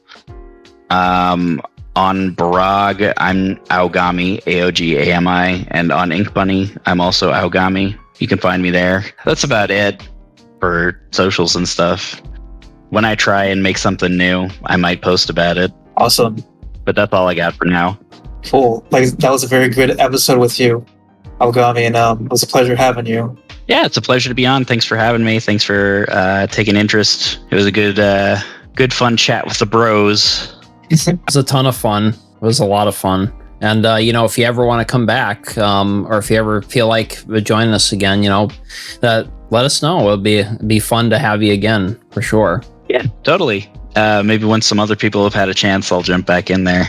On Barag, I'm Aogami, AOGAMI, and on Ink Bunny, I'm also Aogami. You can find me there. That's about it for socials and stuff. When I try and make something new, I might post about it. Awesome. But that's all I got for now. Cool. Like, that was a very good episode with you, Aogami, and it was a pleasure having you. Yeah, it's a pleasure to be on. Thanks for having me. Thanks for taking interest. It was a good fun chat with the bros. It was a ton of fun. It was a lot of fun. And, if you ever want to come back, or if you ever feel like joining us again, let us know. It'd be fun to have you again, for sure. Yeah, totally. Maybe when some other people have had a chance, I'll jump back in there.